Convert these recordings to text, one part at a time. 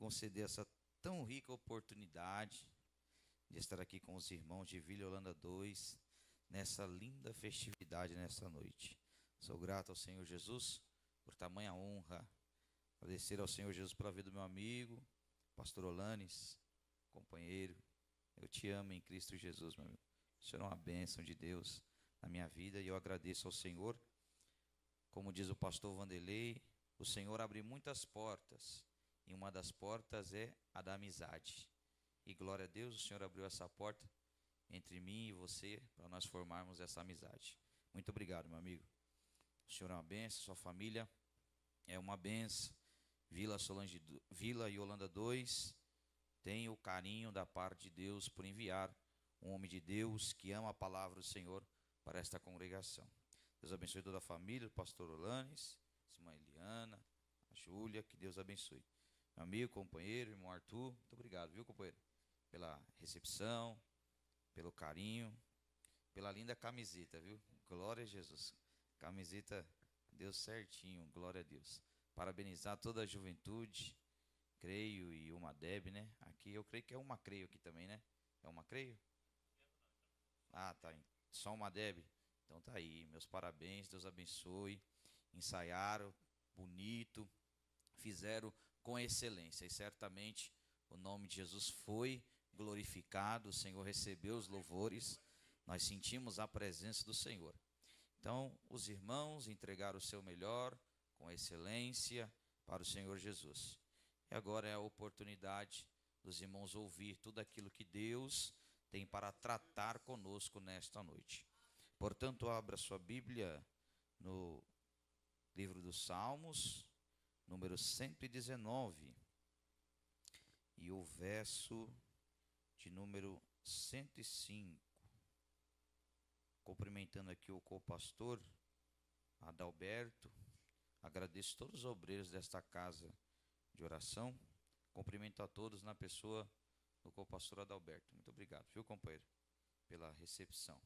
conceder essa tão rica oportunidade de estar aqui com os irmãos de Vila Holanda 2, nessa linda festividade, nessa noite. Sou grato ao Senhor Jesus por tamanha honra. Agradecer ao Senhor Jesus pela vida do meu amigo, pastor Olanes, companheiro. Eu te amo em Cristo Jesus, meu amigo. O Senhor é uma bênção de Deus na minha vida e eu agradeço ao Senhor. Como diz o pastor Vanderlei, o Senhor abre muitas portas e uma das portas é a da amizade. E glória a Deus, o Senhor abriu essa porta entre mim e você para nós formarmos essa amizade. Muito obrigado, meu amigo. O Senhor é uma bênção, sua família é uma bênção. Vila e Holanda 2 tem o carinho da parte de Deus por enviar um homem de Deus que ama a palavra do Senhor para esta congregação. Deus abençoe toda a família, o pastor Olanes, irmã Eliana, a Júlia, que Deus abençoe. Meu amigo, companheiro, irmão Arthur, muito obrigado, viu, companheiro? Pela recepção, pelo carinho, pela linda camiseta, viu? Glória a Jesus. Camiseta deu certinho, glória a Deus. Parabenizar toda a juventude, creio, e uma Deb, né? Aqui eu creio que é uma creio aqui também, né? É uma creio? Ah, tá. Só uma Deb. Então tá aí, meus parabéns, Deus abençoe. Ensaiaram, bonito, fizeram com excelência. E certamente o nome de Jesus foi glorificado, o Senhor recebeu os louvores. Nós sentimos a presença do Senhor. Então, os irmãos entregaram o seu melhor, com excelência, para o Senhor Jesus. E agora é a oportunidade dos irmãos ouvir tudo aquilo que Deus tem para tratar conosco nesta noite. Portanto, abra sua Bíblia no livro dos Salmos, número 119, e o verso de número 105. Cumprimentando aqui o co-pastor Adalberto, agradeço todos os obreiros desta casa de oração, cumprimento a todos na pessoa do co-pastor Adalberto. Muito obrigado, viu, companheiro, pela recepção.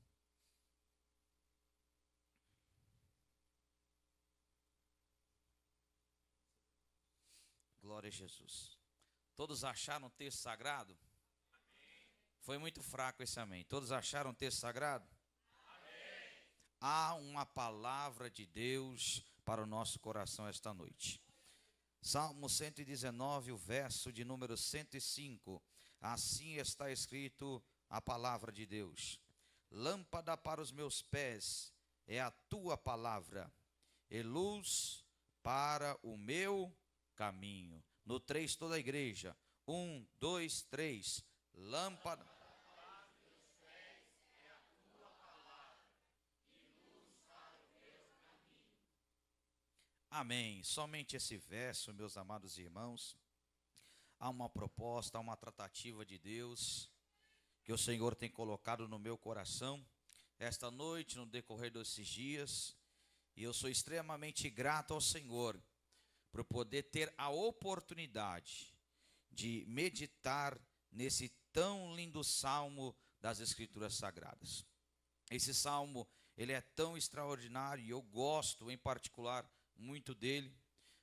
Glória a Jesus. Todos acharam o texto sagrado? Amém. Foi muito fraco esse amém. Todos acharam o texto sagrado? Amém. Há uma palavra de Deus para o nosso coração esta noite. Salmo 119, o verso de número 105. Assim está escrito a palavra de Deus. Lâmpada para os meus pés é a tua palavra, e luz para o meu caminho. No 3, toda a igreja. 1, 2, 3. Lâmpada para os meus pés é a tua palavra, e luz para o meu caminho. Amém. Somente esse verso, meus amados irmãos. Há uma proposta, há uma tratativa de Deus que o Senhor tem colocado no meu coração esta noite, no decorrer desses dias, e eu sou extremamente grato ao Senhor por poder ter a oportunidade de meditar nesse tão lindo salmo das Escrituras Sagradas. Esse salmo, ele é tão extraordinário e eu gosto em particular muito dele.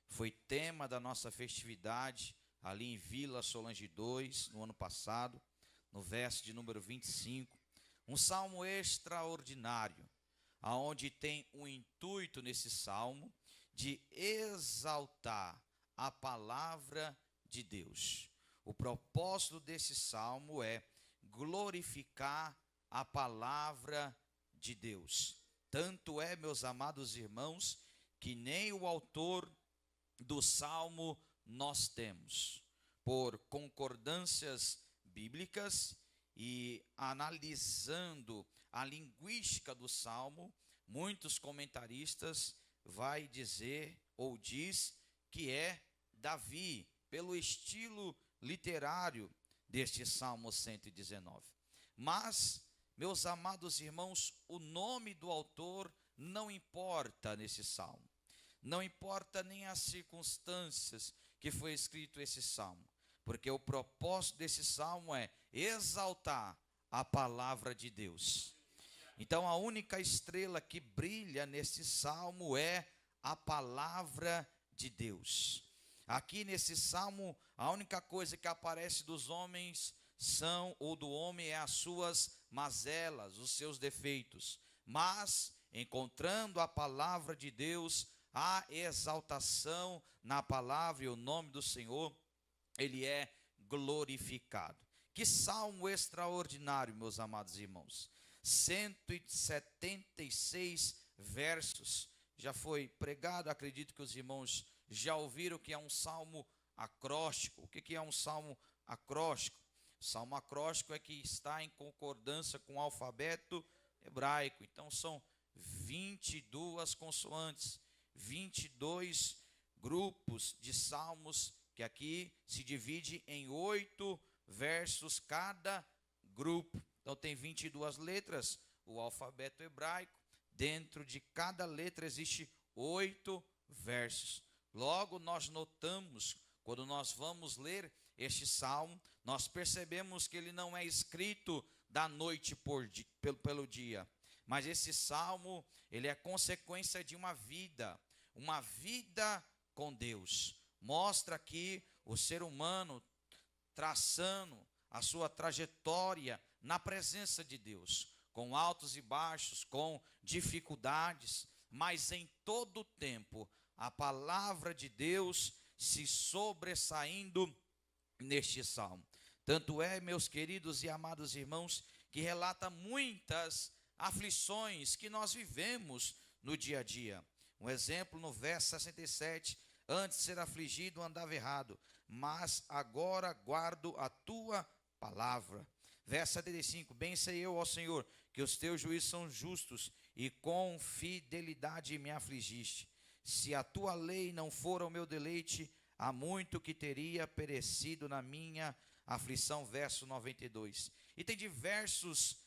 Foi tema da nossa festividade ali em Vila Solange 2, no ano passado, no verso de número 25. Um salmo extraordinário, aonde tem um intuito nesse salmo de exaltar a palavra de Deus. O propósito desse salmo é glorificar a palavra de Deus. Tanto é, meus amados irmãos, que nem o autor do salmo nós temos, por concordâncias bíblicas e analisando a linguística do salmo, muitos comentaristas vai dizer ou diz que é Davi, pelo estilo literário deste Salmo 119. Mas, meus amados irmãos, o nome do autor não importa nesse salmo. Não importa nem as circunstâncias que foi escrito esse salmo, porque o propósito desse salmo é exaltar a palavra de Deus. Então a única estrela que brilha nesse salmo é a palavra de Deus. Aqui nesse salmo A única coisa que aparece dos homens ou do homem é as suas mazelas, os seus defeitos. Mas, encontrando a palavra de Deus, a exaltação na palavra e o nome do Senhor, ele é glorificado. Que salmo extraordinário, meus amados irmãos. 176 versos. Já foi pregado, acredito que os irmãos já ouviram que é um salmo acróstico. O que é um salmo acróstico? Salmo acróstico é que está em concordância com o alfabeto hebraico. Então são 22 consoantes, 22 grupos de salmos, que aqui se divide em 8 versos cada grupo. Então tem 22 letras, o alfabeto hebraico. Dentro de cada letra existe 8 versos. Logo nós notamos, quando nós vamos ler este salmo, nós percebemos que ele não é escrito da noite pelo dia. Mas esse salmo, ele é consequência de uma vida com Deus. Mostra aqui o ser humano traçando a sua trajetória na presença de Deus, com altos e baixos, com dificuldades, mas em todo o tempo, a palavra de Deus se sobressaindo neste salmo. Tanto é, meus queridos e amados irmãos, que relata muitas aflições que nós vivemos no dia a dia. Um exemplo no verso 67, antes de ser afligido andava errado, mas agora guardo a tua palavra. Verso 75, bem sei eu, ó Senhor, que os teus juízos são justos, e com fidelidade me afligiste. Se a tua lei não for o meu deleite, há muito que teria perecido na minha aflição. Verso 92. E tem diversos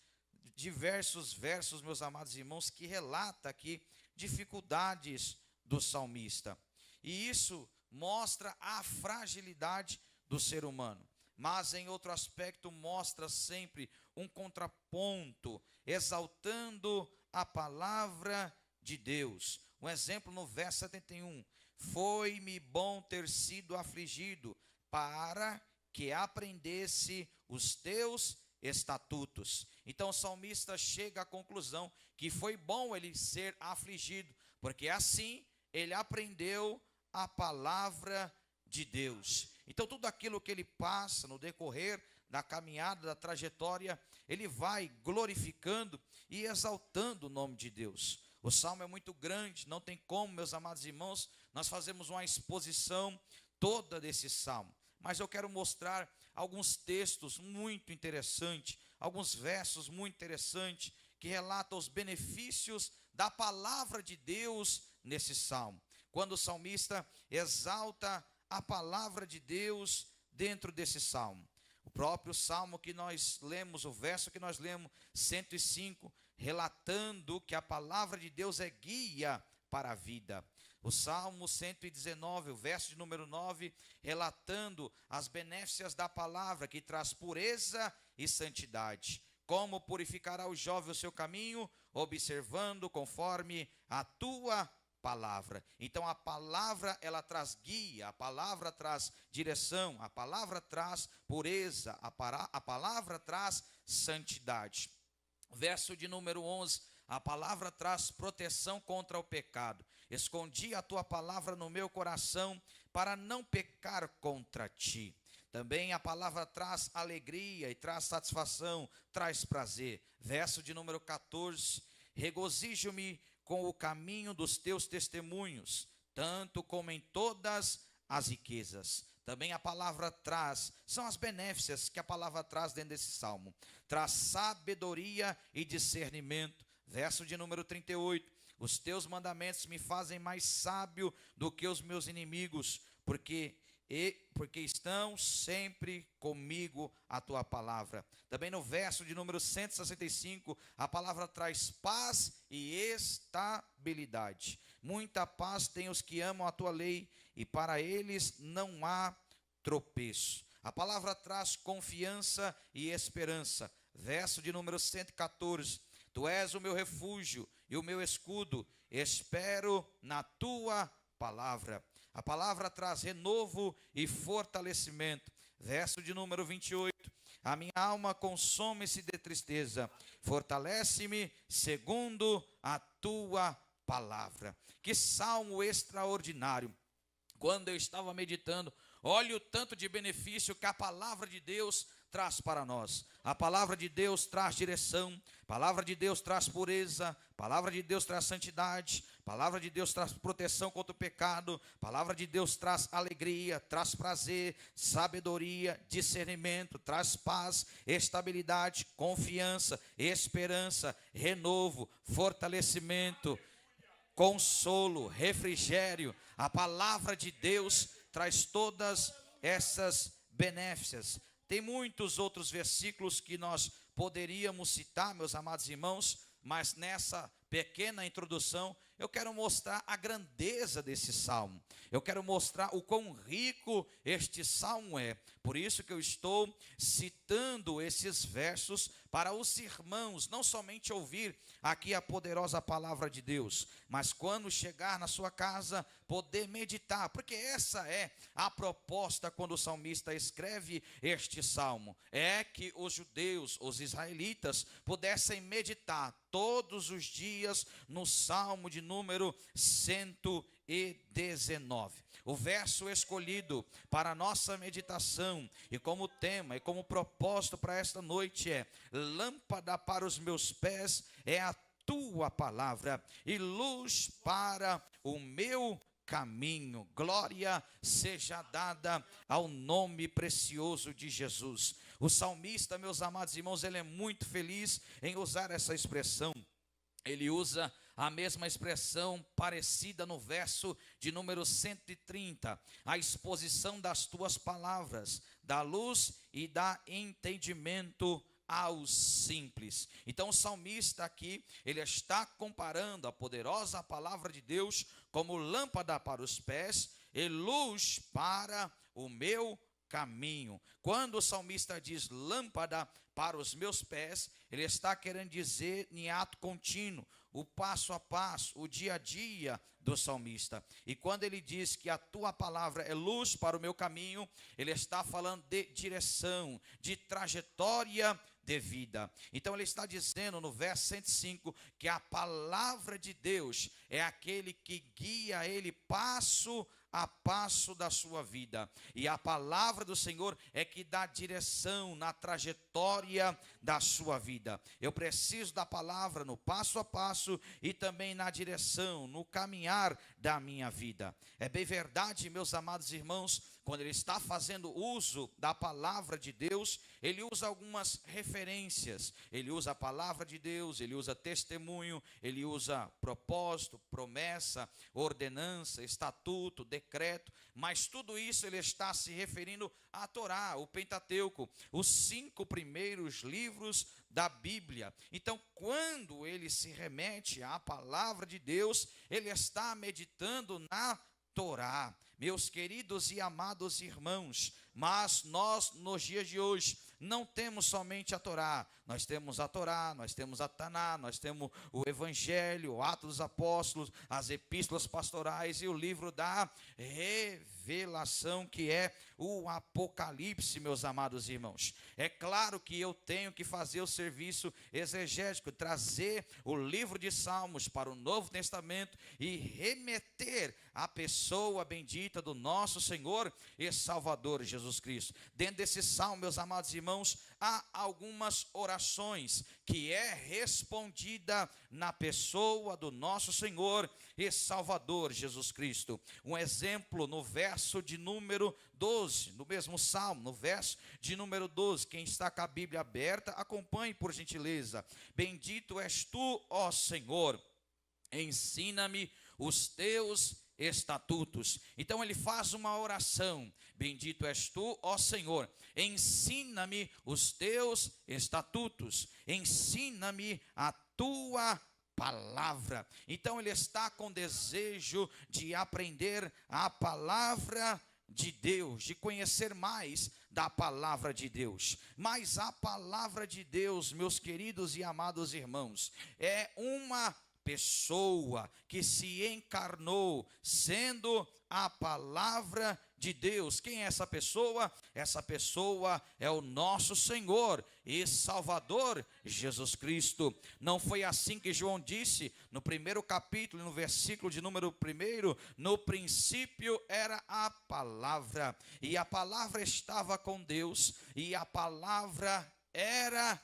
versos, meus amados irmãos, que relata aqui dificuldades do salmista. E isso mostra a fragilidade do ser humano. Mas em outro aspecto mostra sempre um contraponto, exaltando a palavra de Deus. Um exemplo no verso 71. Foi-me bom ter sido afligido, para que aprendesse os teus estatutos. Então o salmista chega à conclusão que foi bom ele ser afligido, porque assim ele aprendeu a palavra de Deus. Então tudo aquilo que ele passa no decorrer da caminhada, da trajetória, ele vai glorificando e exaltando o nome de Deus. O salmo é muito grande, não tem como, meus amados irmãos, nós fazemos uma exposição toda desse salmo. Mas eu quero mostrar alguns textos muito interessantes, alguns versos muito interessantes, que relatam os benefícios da palavra de Deus nesse salmo. Quando o salmista exalta a palavra de Deus dentro desse salmo. O próprio salmo que nós lemos, o verso que nós lemos, 105, relatando que a palavra de Deus é guia para a vida. O salmo 119, o verso de número 9, relatando as benéficas da palavra, que traz pureza e santidade. Como purificará o jovem o seu caminho? Observando conforme a tua palavra. Então a palavra, ela traz guia, a palavra traz direção, a palavra traz pureza, a palavra traz santidade. Verso de número 11, a palavra traz proteção contra o pecado. Escondi a tua palavra no meu coração para não pecar contra ti. Também a palavra traz alegria e traz satisfação, traz prazer. Verso de número 14, regozijo-me com o caminho dos teus testemunhos, tanto como em todas as riquezas. Também a palavra traz, são as benéficas que a palavra traz dentro desse salmo. Traz sabedoria e discernimento. Verso de número 38, os teus mandamentos me fazem mais sábio do que os meus inimigos, porque estão sempre comigo a tua palavra. Também no verso de número 165, a palavra traz paz e estabilidade. Muita paz tem os que amam a tua lei, e para eles não há tropeço. A palavra traz confiança e esperança. Verso de número 114, tu és o meu refúgio e o meu escudo, espero na tua palavra. A palavra traz renovo e fortalecimento. Verso de número 28. A minha alma consome-se de tristeza, fortalece-me segundo a tua palavra. Que salmo extraordinário. Quando eu estava meditando, olha o tanto de benefício que a palavra de Deus traz para nós. A palavra de Deus traz direção, a palavra de Deus traz pureza, a palavra de Deus traz santidade, a palavra de Deus traz proteção contra o pecado, a palavra de Deus traz alegria, traz prazer, sabedoria, discernimento, traz paz, estabilidade, confiança, esperança, renovo, fortalecimento, consolo, refrigério. A palavra de Deus traz todas essas benéficas. Tem muitos outros versículos que nós poderíamos citar, meus amados irmãos, mas nessa pequena introdução eu quero mostrar a grandeza desse salmo. Eu quero mostrar o quão rico este salmo é. Por isso que eu estou citando esses versos para os irmãos não somente ouvir aqui a poderosa palavra de Deus, mas quando chegar na sua casa, poder meditar, porque essa é a proposta quando o salmista escreve este salmo, é que os judeus, os israelitas, pudessem meditar todos os dias no salmo de número 119. O verso escolhido para a nossa meditação e como tema e como propósito para esta noite é: lâmpada para os meus pés é a tua palavra e luz para o meu caminho. Glória seja dada ao nome precioso de Jesus. O salmista, meus amados irmãos, ele é muito feliz em usar essa expressão. Ele usa a mesma expressão parecida no verso de número 130. A exposição das tuas palavras, da luz e dá entendimento aos simples. Então o salmista aqui, ele está comparando a poderosa palavra de Deus como lâmpada para os pés e luz para o meu caminho. Quando o salmista diz lâmpada para os meus pés, ele está querendo dizer em ato contínuo, o passo a passo, o dia a dia do salmista. E quando ele diz que a tua palavra é luz para o meu caminho, ele está falando de direção, de trajetória de vida. Então ele está dizendo no verso 105 que a palavra de Deus é aquele que guia ele passo a passo da sua vida, e a palavra do Senhor é que dá direção na trajetória da sua vida. Eu preciso da palavra no passo a passo e também na direção, no caminhar da minha vida. É bem verdade, meus amados irmãos, quando ele está fazendo uso da palavra de Deus, ele usa algumas referências. Ele usa a palavra de Deus, ele usa testemunho, ele usa propósito, promessa, ordenança, estatuto, decreto, mas tudo isso ele está se referindo à Torá, o Pentateuco, os 5 primeiros livros da Bíblia. Então, quando ele se remete à palavra de Deus, ele está meditando na Torá. Meus queridos e amados irmãos, mas nós nos dias de hoje não temos somente a Torá, nós temos a Torá, nós temos a Taná, nós temos o Evangelho, o Atos dos Apóstolos, as epístolas pastorais e o livro da revelação, que é o Apocalipse, meus amados irmãos. É claro que eu tenho que fazer o serviço exegético, trazer o livro de Salmos para o Novo Testamento e remeter a pessoa bendita do nosso Senhor e Salvador Jesus Cristo. Dentro desse salmo, meus amados irmãos, há algumas orações que é respondida na pessoa do nosso Senhor e Salvador Jesus Cristo. Um exemplo no verso de número 12, no mesmo salmo, no verso de número 12, quem está com a Bíblia aberta, acompanhe por gentileza. Bendito és tu, ó Senhor, ensina-me os teus estatutos. Então ele faz uma oração: bendito és tu, ó Senhor, ensina-me os teus estatutos, ensina-me a tua palavra. Então ele está com desejo de aprender a palavra de Deus, de conhecer mais da palavra de Deus. Mas a palavra de Deus, meus queridos e amados irmãos, é uma pessoa que se encarnou, sendo a palavra de Deus. Quem é essa pessoa? Essa pessoa é o nosso Senhor e Salvador Jesus Cristo. Não foi assim que João disse no primeiro capítulo, no versículo de número 1: no princípio era a palavra, e a palavra estava com Deus, e a palavra era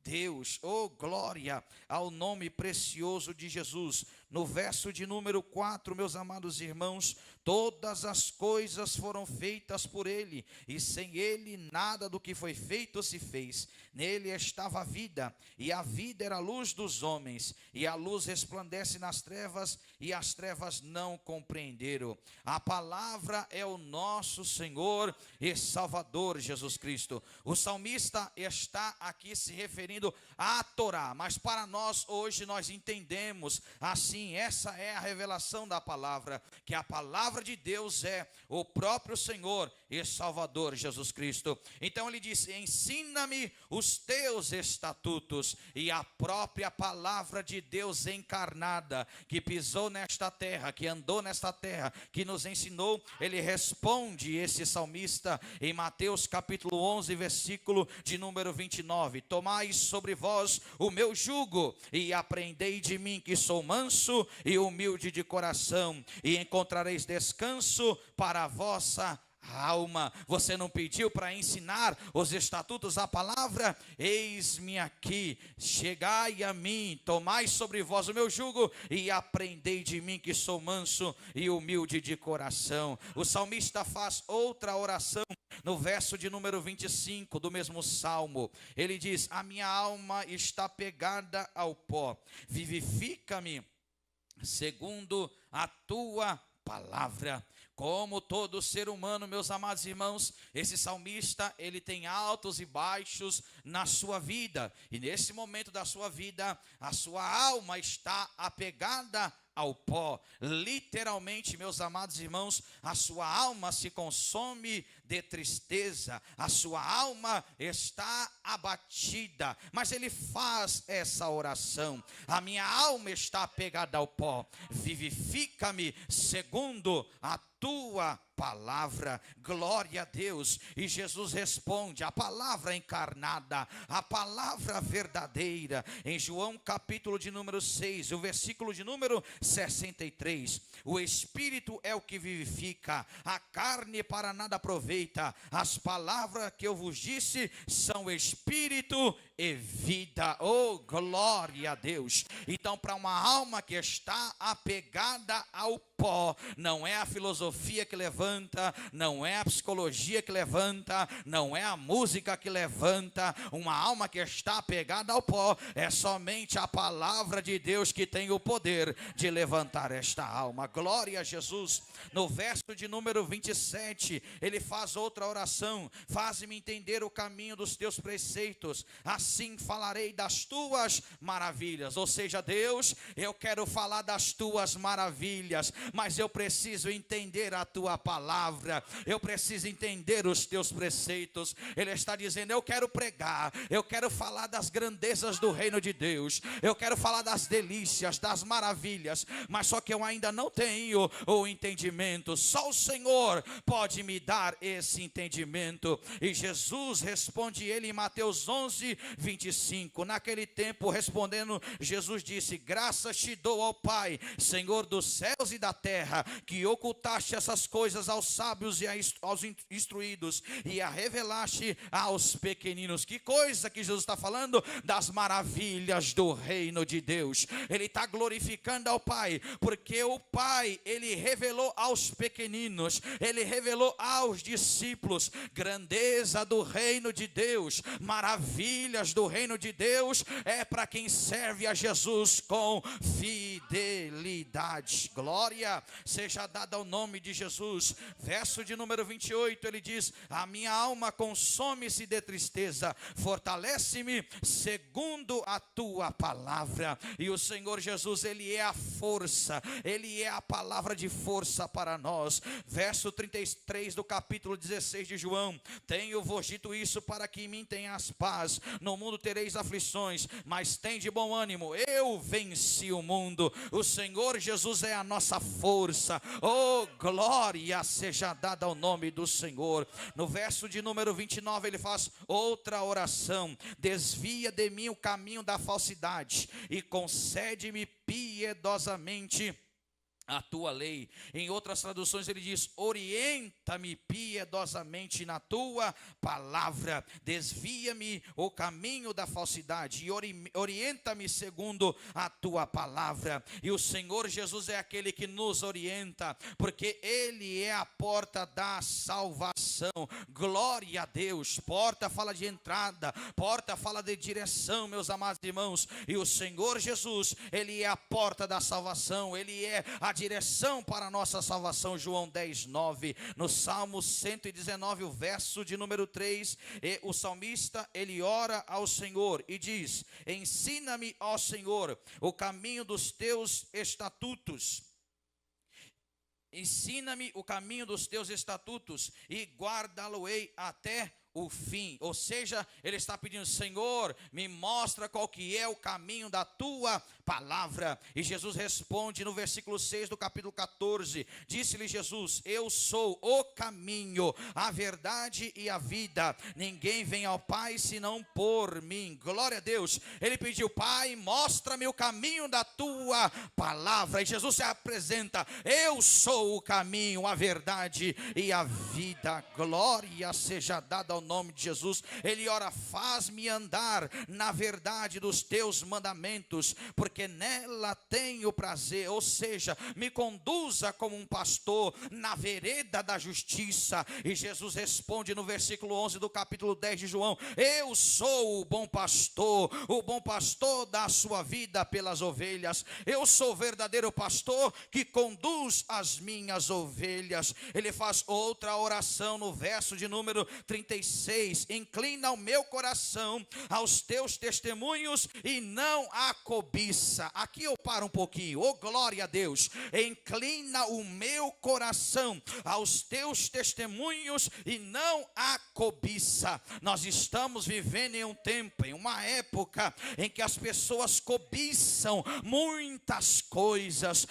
Deus. Oh, glória ao nome precioso de Jesus. No verso de número 4, meus amados irmãos, todas as coisas foram feitas por ele, e sem ele nada do que foi feito se fez. Nele estava a vida, e a vida era a luz dos homens, e a luz resplandece nas trevas, e as trevas não compreenderam. A palavra é o nosso Senhor e Salvador Jesus Cristo. O salmista está aqui se referindo à Torá, mas para nós hoje nós entendemos assim, essa é a revelação da palavra, que a palavra de Deus é o próprio Senhor e Salvador Jesus Cristo. Então ele diz: ensina-me os teus estatutos. E a própria palavra de Deus encarnada, que pisou nesta terra, que andou nesta terra, que nos ensinou, ele responde esse salmista em Mateus capítulo 11, versículo de número 29: tomai sobre vós o meu jugo e aprendei de mim, que sou manso e humilde de coração, e encontrareis descanso para a vossa alma. Você não pediu para ensinar os estatutos da palavra? Eis-me aqui, chegai a mim, tomai sobre vós o meu jugo e aprendei de mim, que sou manso e humilde de coração. O salmista faz outra oração no verso de número 25 do mesmo salmo. Ele diz: a minha alma está pegada ao pó, vivifica-me segundo a tua palavra. Como todo ser humano, meus amados irmãos, esse salmista, ele tem altos e baixos na sua vida, e nesse momento da sua vida, a sua alma está apegada ao pó. Literalmente, meus amados irmãos, a sua alma se consome de tristeza, a sua alma está abatida, mas ele faz essa oração: a minha alma está apegada ao pó, vivifica-me segundo a tua palavra. Glória a Deus. E Jesus responde: a palavra encarnada, a palavra verdadeira. Em João capítulo de número 6, o versículo de número 63: o Espírito é o que vivifica, a carne para nada aproveita. As palavras que eu vos disse são Espírito e vida. Oh, glória a Deus. Então, para uma alma que está apegada ao pó, não é a filosofia que levanta, não é a psicologia que levanta, não é a música que levanta. Uma alma que está apegada ao pó, é somente a palavra de Deus que tem o poder de levantar esta alma. Glória a Jesus. No verso de número 27, ele faz outra oração: faz-me entender o caminho dos teus preceitos, assim falarei das tuas maravilhas. Ou seja, Deus, eu quero falar das tuas maravilhas, mas eu preciso entender a tua palavra, eu preciso entender os teus preceitos. Ele está dizendo: eu quero pregar, eu quero falar das grandezas do reino de Deus, eu quero falar das delícias, das maravilhas, mas só que eu ainda não tenho o entendimento. Só o Senhor pode me dar esse entendimento. E Jesus responde ele em Mateus 11, 25. Naquele tempo, respondendo, Jesus disse: graças te dou, ó Pai, Senhor dos céus e da terra, que ocultaste essas coisas aos sábios e aos instruídos, e a revelaste aos pequeninos. Que coisa que Jesus está falando? Das maravilhas do reino de Deus. Ele está glorificando ao Pai, porque o Pai, ele revelou aos pequeninos, ele revelou aos discípulos grandeza do reino de Deus, maravilhas do reino de Deus. É para quem serve a Jesus com fidelidade. Glória glória seja dada ao nome de Jesus. Verso de número 28, ele diz: a minha alma consome-se de tristeza, fortalece-me segundo a tua palavra. E o Senhor Jesus, ele é a força, ele é a palavra de força para nós. Verso 33 do capítulo 16 de João: tenho-vos dito isso para que em mim tenhas paz, no mundo tereis aflições, mas tende bom ânimo, eu venci o mundo. O Senhor Jesus é a nossa força. Oh, glória seja dada ao nome do Senhor. No verso de número 29 ele faz outra oração: desvia de mim o caminho da falsidade e concede-me piedosamente a tua lei. Em outras traduções ele diz: orienta-me piedosamente na tua palavra, desvia-me o caminho da falsidade e orienta-me segundo a tua palavra. E o Senhor Jesus é aquele que nos orienta, porque ele é a porta da salvação. Glória a Deus. Porta fala de entrada, porta fala de direção, meus amados irmãos. E o Senhor Jesus, ele é a porta da salvação, ele é a direção para a nossa salvação. João 10:9. No Salmo 119, o verso de número 3, o salmista, ele ora ao Senhor e diz: ensina-me, ó Senhor, o caminho dos teus estatutos. Ensina-me o caminho dos teus estatutos e guardá-lo-ei até o fim. Ou seja, ele está pedindo: Senhor, me mostra qual que é o caminho da tua palavra. E Jesus responde no versículo 6 do capítulo 14: disse-lhe Jesus: eu sou o caminho, a verdade e a vida, ninguém vem ao Pai senão por mim. Glória a Deus. Ele pediu: Pai, mostra-me o caminho da tua palavra. E Jesus se apresenta: eu sou o caminho, a verdade e a vida. Glória seja dada ao nome de Jesus. Ele ora: faz-me andar na verdade dos teus mandamentos, porque nela tenho prazer. Ou seja, me conduza como um pastor na vereda da justiça. E Jesus responde no versículo 11 do capítulo 10 de João: eu sou o bom pastor dá a sua vida pelas ovelhas. Eu sou o verdadeiro pastor que conduz as minhas ovelhas. Ele faz outra oração no verso de número 36: inclina o meu coração aos teus testemunhos e não a cobiça. Aqui eu paro um pouquinho. Oh, glória a Deus. Inclina o meu coração aos teus testemunhos e não a cobiça. Nós estamos vivendo em um tempo, em uma época em que as pessoas cobiçam muitas coisas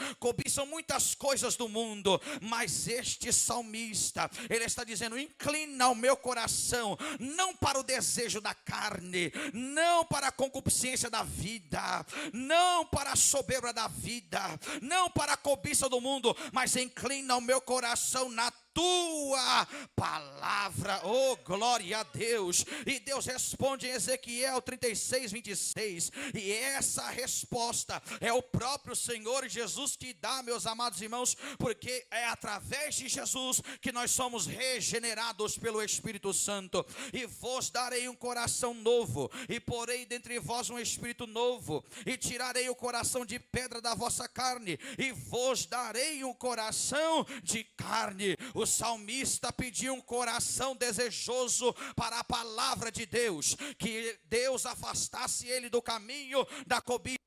do mundo, mas este salmista, ele está dizendo: inclina o meu coração, não para o desejo da carne, não para a concupiscência da vida, não para a soberba da vida, não para a cobiça do mundo, mas inclina o meu coração na tua palavra. Oh, glória a Deus. E Deus responde em Ezequiel 36:26, e essa resposta é o próprio Senhor Jesus que dá, meus amados irmãos, porque é através de Jesus que nós somos regenerados pelo Espírito Santo. E vos darei um coração novo, e porei dentre vós um espírito novo, e tirarei o coração de pedra da vossa carne, e vos darei um coração de carne. O salmista pediu um coração desejoso para a palavra de Deus, que Deus afastasse ele do caminho da cobiça.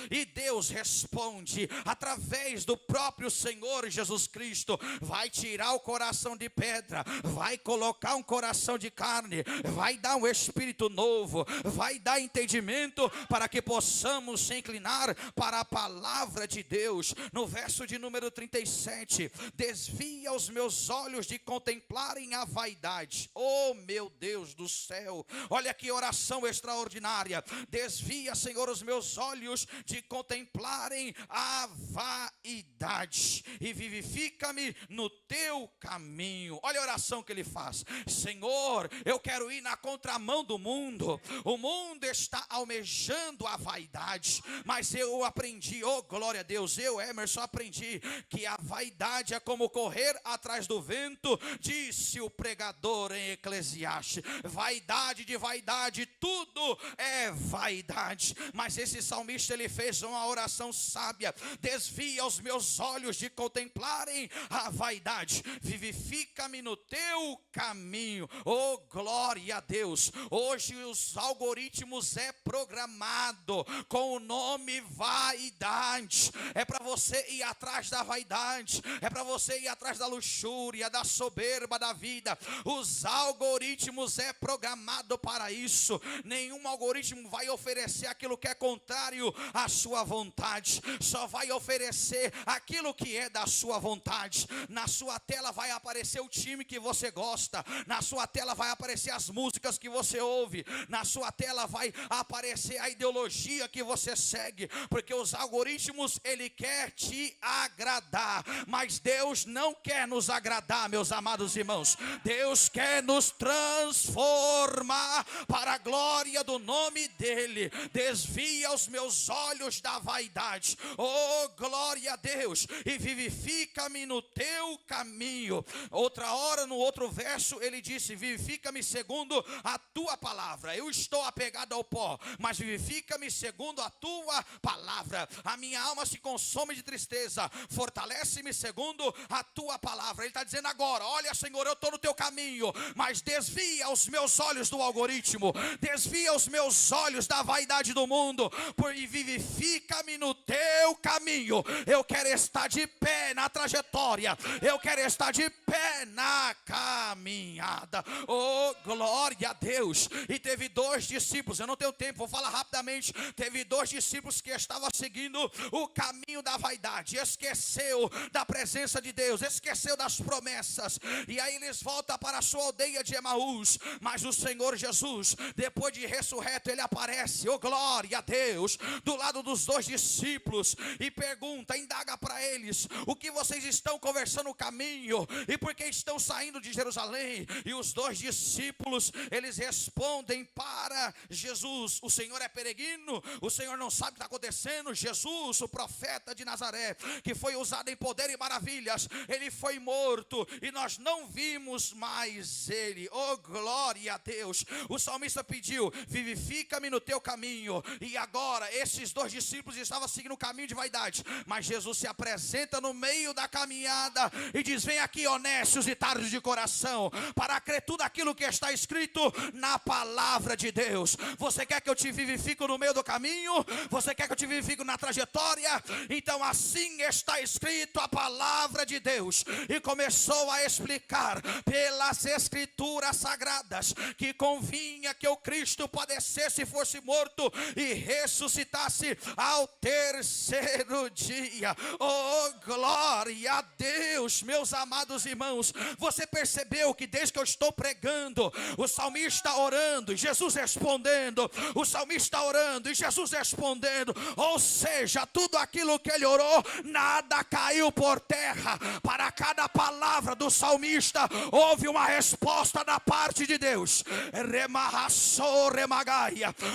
E Deus responde através do próprio Senhor Jesus Cristo: vai tirar o coração de pedra, vai colocar um coração de carne, vai dar um espírito novo, vai dar entendimento para que possamos se inclinar para a palavra de Deus. No verso de número 37, desvia os meus olhos de contemplarem a vaidade. Oh, meu Deus do céu, olha que oração extraordinária. Desvia, Senhor, os meus olhos de contemplarem a vaidade e vivifica-me no teu caminho. Olha a oração que ele faz: Senhor, eu quero ir na contramão do mundo. O mundo está almejando a vaidade, mas eu aprendi, oh glória a Deus, eu, Emerson, aprendi que a vaidade é como correr atrás do vento, disse o pregador em Eclesiastes. vaidade de vaidade, tudo é vaidade. Mas esse salmista, ele fez uma oração sábia: desvia os meus olhos de contemplarem a vaidade, vivifica-me no teu caminho. Oh, glória a Deus. Hoje os algoritmos é programado com o nome vaidade. É para você ir atrás da vaidade, é para você ir atrás da luxúria, da soberba da vida. Os algoritmos é programado para isso. Nenhum algoritmo vai oferecer aquilo que é contrário à sua vontade, só vai oferecer aquilo que é da sua vontade. Na sua tela vai aparecer o time que você gosta, na sua tela vai aparecer as músicas que você ouve, na sua tela vai aparecer a ideologia que você segue, porque os algoritmos, ele quer te agradar, mas Deus não quer nos agradar, meus amados irmãos. Deus quer nos transformar para a glória do nome dele. Desvia os meus olhos da vaidade, oh glória a Deus, e vivifica-me no teu caminho. Outra hora, no outro verso, ele disse: vivifica-me segundo a tua palavra. Eu estou apegado ao pó, mas vivifica-me segundo a tua palavra. A minha alma se consome de tristeza, fortalece-me segundo a tua palavra. Ele está dizendo agora: olha, Senhor, eu estou no teu caminho, mas desvia os meus olhos do algoritmo, desvia os meus olhos da vaidade do mundo, e vivifica-me no teu caminho. Eu quero estar de pé na trajetória, eu quero estar de pé na caminhada. Oh, glória a Deus. E teve dois discípulos, eu não tenho tempo, vou falar rapidamente. Teve dois discípulos que estavam seguindo o caminho da vaidade, esqueceu da presença de Deus, esqueceu das promessas, e aí eles voltam para a sua aldeia de Emaús. Mas o Senhor Jesus, depois de ressurreto, ele aparece, oh glória a Deus, do lado dos dois discípulos e pergunta, indaga para eles: o que vocês estão conversando no caminho, e por que estão saindo de Jerusalém? E os dois discípulos, eles respondem para Jesus: o Senhor é peregrino, o Senhor não sabe o que está acontecendo. Jesus, o profeta de Nazaré, que foi usado em poder e maravilhas, ele foi morto e nós não vimos mais ele. Oh glória a Deus. O salmista pediu: vivifica-me no teu caminho. E agora esses dois discípulos estavam seguindo o caminho de vaidade, mas Jesus se apresenta no meio da caminhada e diz: vem aqui, honestos e tardos de coração, para crer tudo aquilo que está escrito na palavra de Deus. Você quer que eu te vivifique no meio do caminho? Você quer que eu te vivifique na trajetória? Então assim está escrito a palavra de Deus. E começou a explicar pelas escrituras sagradas que convinha que o Cristo padecesse, fosse morto e ressuscitasse ao terceiro dia. Oh glória a Deus, meus amados irmãos. Você percebeu que desde que eu estou pregando, o salmista orando e Jesus respondendo, o salmista orando e Jesus respondendo, ou seja, tudo aquilo que ele orou, nada caiu por terra. Para cada palavra do salmista houve uma resposta da parte de Deus.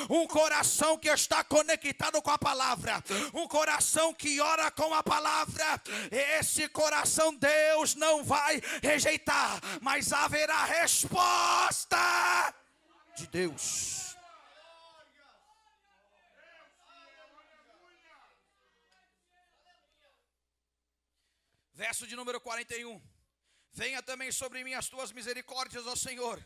Um coração que está conectado com a palavra, um coração que ora com a palavra, esse coração Deus não vai rejeitar, mas haverá resposta de Deus. Verso de número 41. Venha também sobre mim as tuas misericórdias, ó Senhor,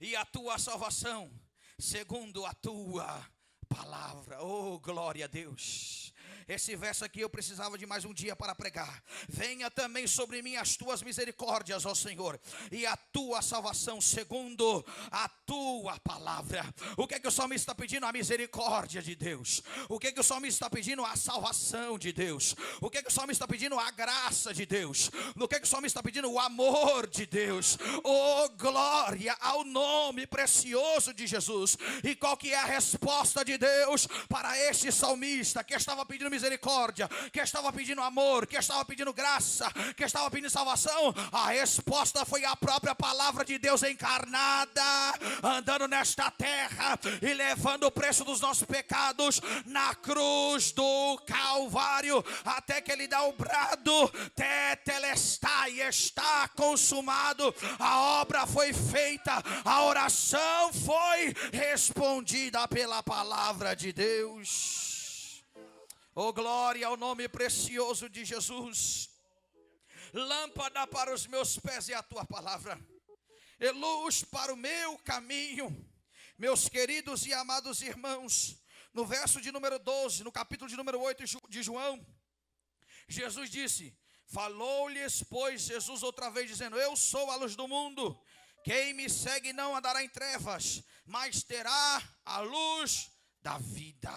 e a tua salvação, segundo a tua palavra. Oh, glória a Deus. Esse verso aqui eu precisava de mais um dia para pregar. Venha também sobre mim as tuas misericórdias, ó Senhor, e a tua salvação segundo a tua palavra. O que é que o salmista está pedindo? A misericórdia de Deus. O que é que o salmista está pedindo? A salvação de Deus. O que é que o salmista está pedindo? A graça de Deus. O que é que o salmista está pedindo? O amor de Deus. Oh, glória ao nome precioso de Jesus. E qual que é a resposta de Deus para este salmista que estava pedindo misericórdia? misericórdia, que estava pedindo amor, que estava pedindo graça, que estava pedindo salvação, a resposta foi a própria palavra de Deus encarnada, andando nesta terra e levando o preço dos nossos pecados na cruz do Calvário, até que ele dá o brado, tetelestai, está consumado, a obra foi feita, a oração foi respondida pela palavra de Deus. Oh, glória ao nome precioso de Jesus. Lâmpada para os meus pés é a tua palavra, e luz para o meu caminho. Meus queridos e amados irmãos, no verso de número 12, no capítulo de número 8 de João, Jesus disse, falou-lhes, pois, Jesus outra vez dizendo, eu sou a luz do mundo, quem me segue não andará em trevas, mas terá a luz da vida.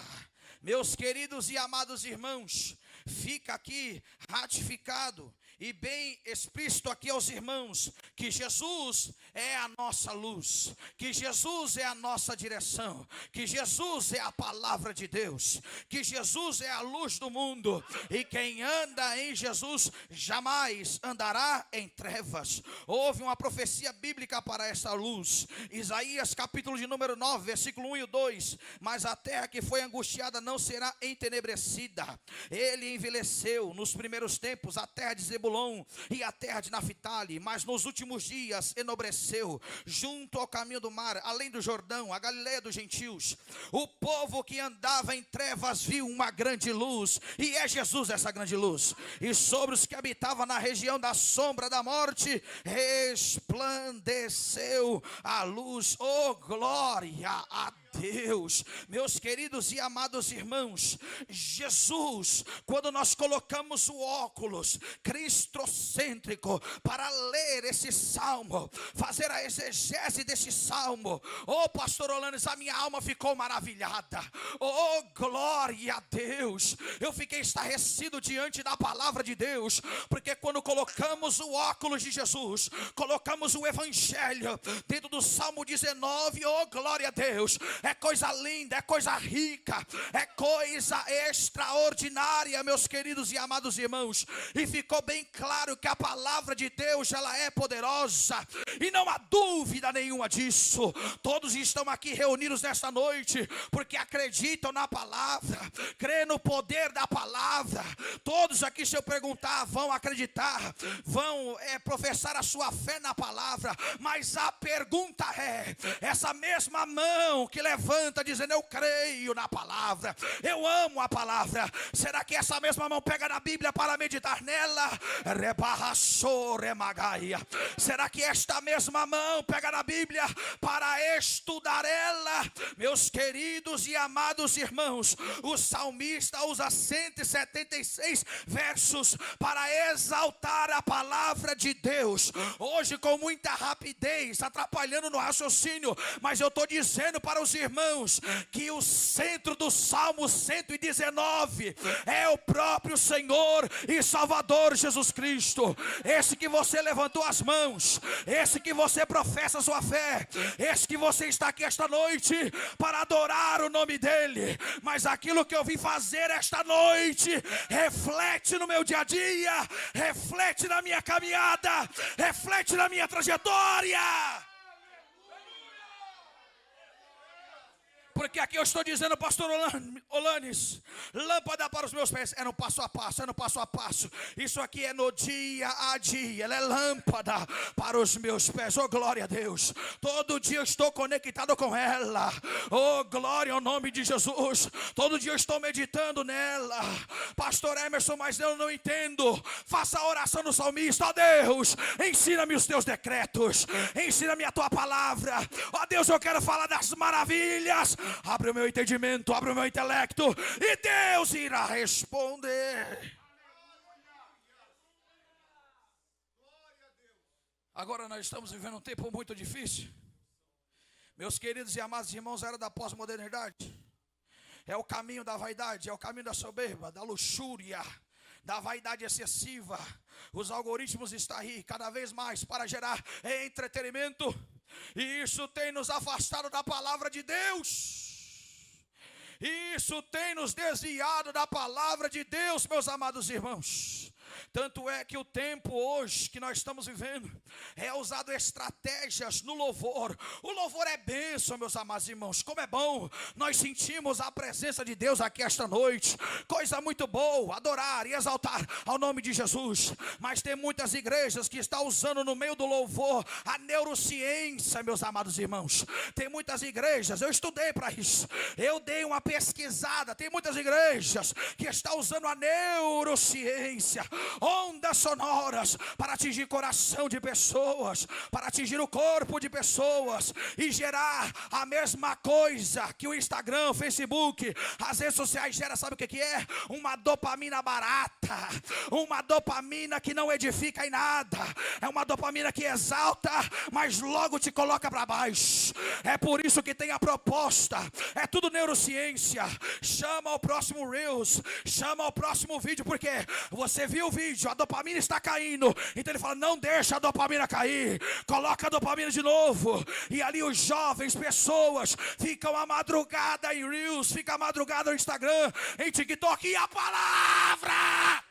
Meus queridos e amados irmãos, fica aqui ratificado e bem explícito aqui aos irmãos, que Jesus é a nossa luz, que Jesus é a nossa direção, que Jesus é a palavra de Deus, que Jesus é a luz do mundo, e quem anda em Jesus jamais andará em trevas. Houve uma profecia bíblica para essa luz, Isaías capítulo de número 9, versículo 1 e 2, mas a terra que foi angustiada não será entenebrecida. Ele envelheceu nos primeiros tempos a terra de Zebulon e a terra de Naphtali, mas nos últimos dias enobreceu junto ao caminho do mar, além do Jordão, a Galileia dos gentios. O povo que andava em trevas viu uma grande luz, e é Jesus essa grande luz. E sobre os que habitavam na região da sombra da morte resplandeceu a luz. Oh, glória a Deus. Meus queridos e amados irmãos, Jesus, quando nós colocamos o óculos cristocêntrico para ler esse salmo, fazer a exegese desse salmo, oh pastor Olanes, a minha alma ficou maravilhada. Oh, glória a Deus. Eu fiquei estarrecido diante da palavra de Deus, porque quando colocamos o óculos de Jesus, colocamos o evangelho dentro do Salmo 19, oh glória a Deus, é coisa linda, é coisa rica, é coisa extraordinária, meus queridos e amados irmãos. E ficou bem claro que a palavra de Deus, ela é poderosa, e não há dúvida nenhuma disso. Todos estão aqui reunidos nesta noite porque acreditam na palavra, creem no poder da palavra. Todos aqui, se eu perguntar, vão acreditar, vão professar a sua fé na palavra. Mas a pergunta é, essa mesma mão que levanta dizendo eu creio na palavra, eu amo a palavra, será que essa mesma mão pega na Bíblia para meditar nela? Será que esta mesma mão pega na Bíblia para estudar ela? Meus queridos e amados irmãos, o salmista usa 176 versos para exaltar a palavra de Deus. Hoje, com muita rapidez, atrapalhando no raciocínio, mas eu estou dizendo para os irmãos que o centro do Salmo 119 é o próprio Senhor e Salvador Jesus Cristo. Esse que você levantou as mãos, esse que você professa a sua fé, esse que você está aqui esta noite para adorar o nome dele. Mas aquilo que eu vim fazer esta noite reflete no meu dia a dia, reflete na minha caminhada, reflete na minha trajetória. Porque aqui eu estou dizendo, pastor Olanes, lâmpada para os meus pés, é no passo a passo, é no passo a passo. Isso aqui é no dia a dia, ela é lâmpada para os meus pés, oh glória a Deus. Todo dia eu estou conectado com ela, oh glória ao nome de Jesus. Todo dia eu estou meditando nela. Pastor Emerson, mas eu não entendo. Faça a oração do salmista, ó Deus, ensina-me os teus decretos, ensina-me a tua palavra. Ó Deus, eu quero falar das maravilhas. Abre o meu entendimento, abre o meu intelecto, e Deus irá responder. Agora nós estamos vivendo um tempo muito difícil. Meus queridos e amados irmãos, era da pós-modernidade. É o caminho da vaidade, é o caminho da soberba, da luxúria, da vaidade excessiva. Os algoritmos estão aí cada vez mais para gerar entretenimento, e isso tem nos afastado da palavra de Deus. E isso tem nos desviado da palavra de Deus, meus amados irmãos. Tanto é que o tempo hoje que nós estamos vivendo é usado estratégias no louvor. O louvor é bênção, meus amados irmãos. Como é bom nós sentimos a presença de Deus aqui esta noite. Coisa muito boa, adorar e exaltar ao nome de Jesus. Mas tem muitas igrejas que estão usando no meio do louvor a neurociência, meus amados irmãos. Tem muitas igrejas, eu estudei para isso, eu dei uma pesquisada. Tem muitas igrejas que estão usando a neurociência, ondas sonoras, para atingir coração de pessoas, para atingir o corpo de pessoas e gerar a mesma coisa que o Instagram, o Facebook, as redes sociais geram. Sabe o que é? Uma dopamina barata, uma dopamina que não edifica em nada, é uma dopamina que exalta, mas logo te coloca para baixo. É por isso que tem a proposta, é tudo neurociência. Chama o próximo Reels, chama o próximo vídeo, porque você viu o vídeo, a dopamina está caindo, então ele fala, não deixa a dopamina cair, coloca a dopamina de novo. E ali os jovens, pessoas, ficam a madrugada em Reels, ficam a madrugada no Instagram, em TikTok, e a palavra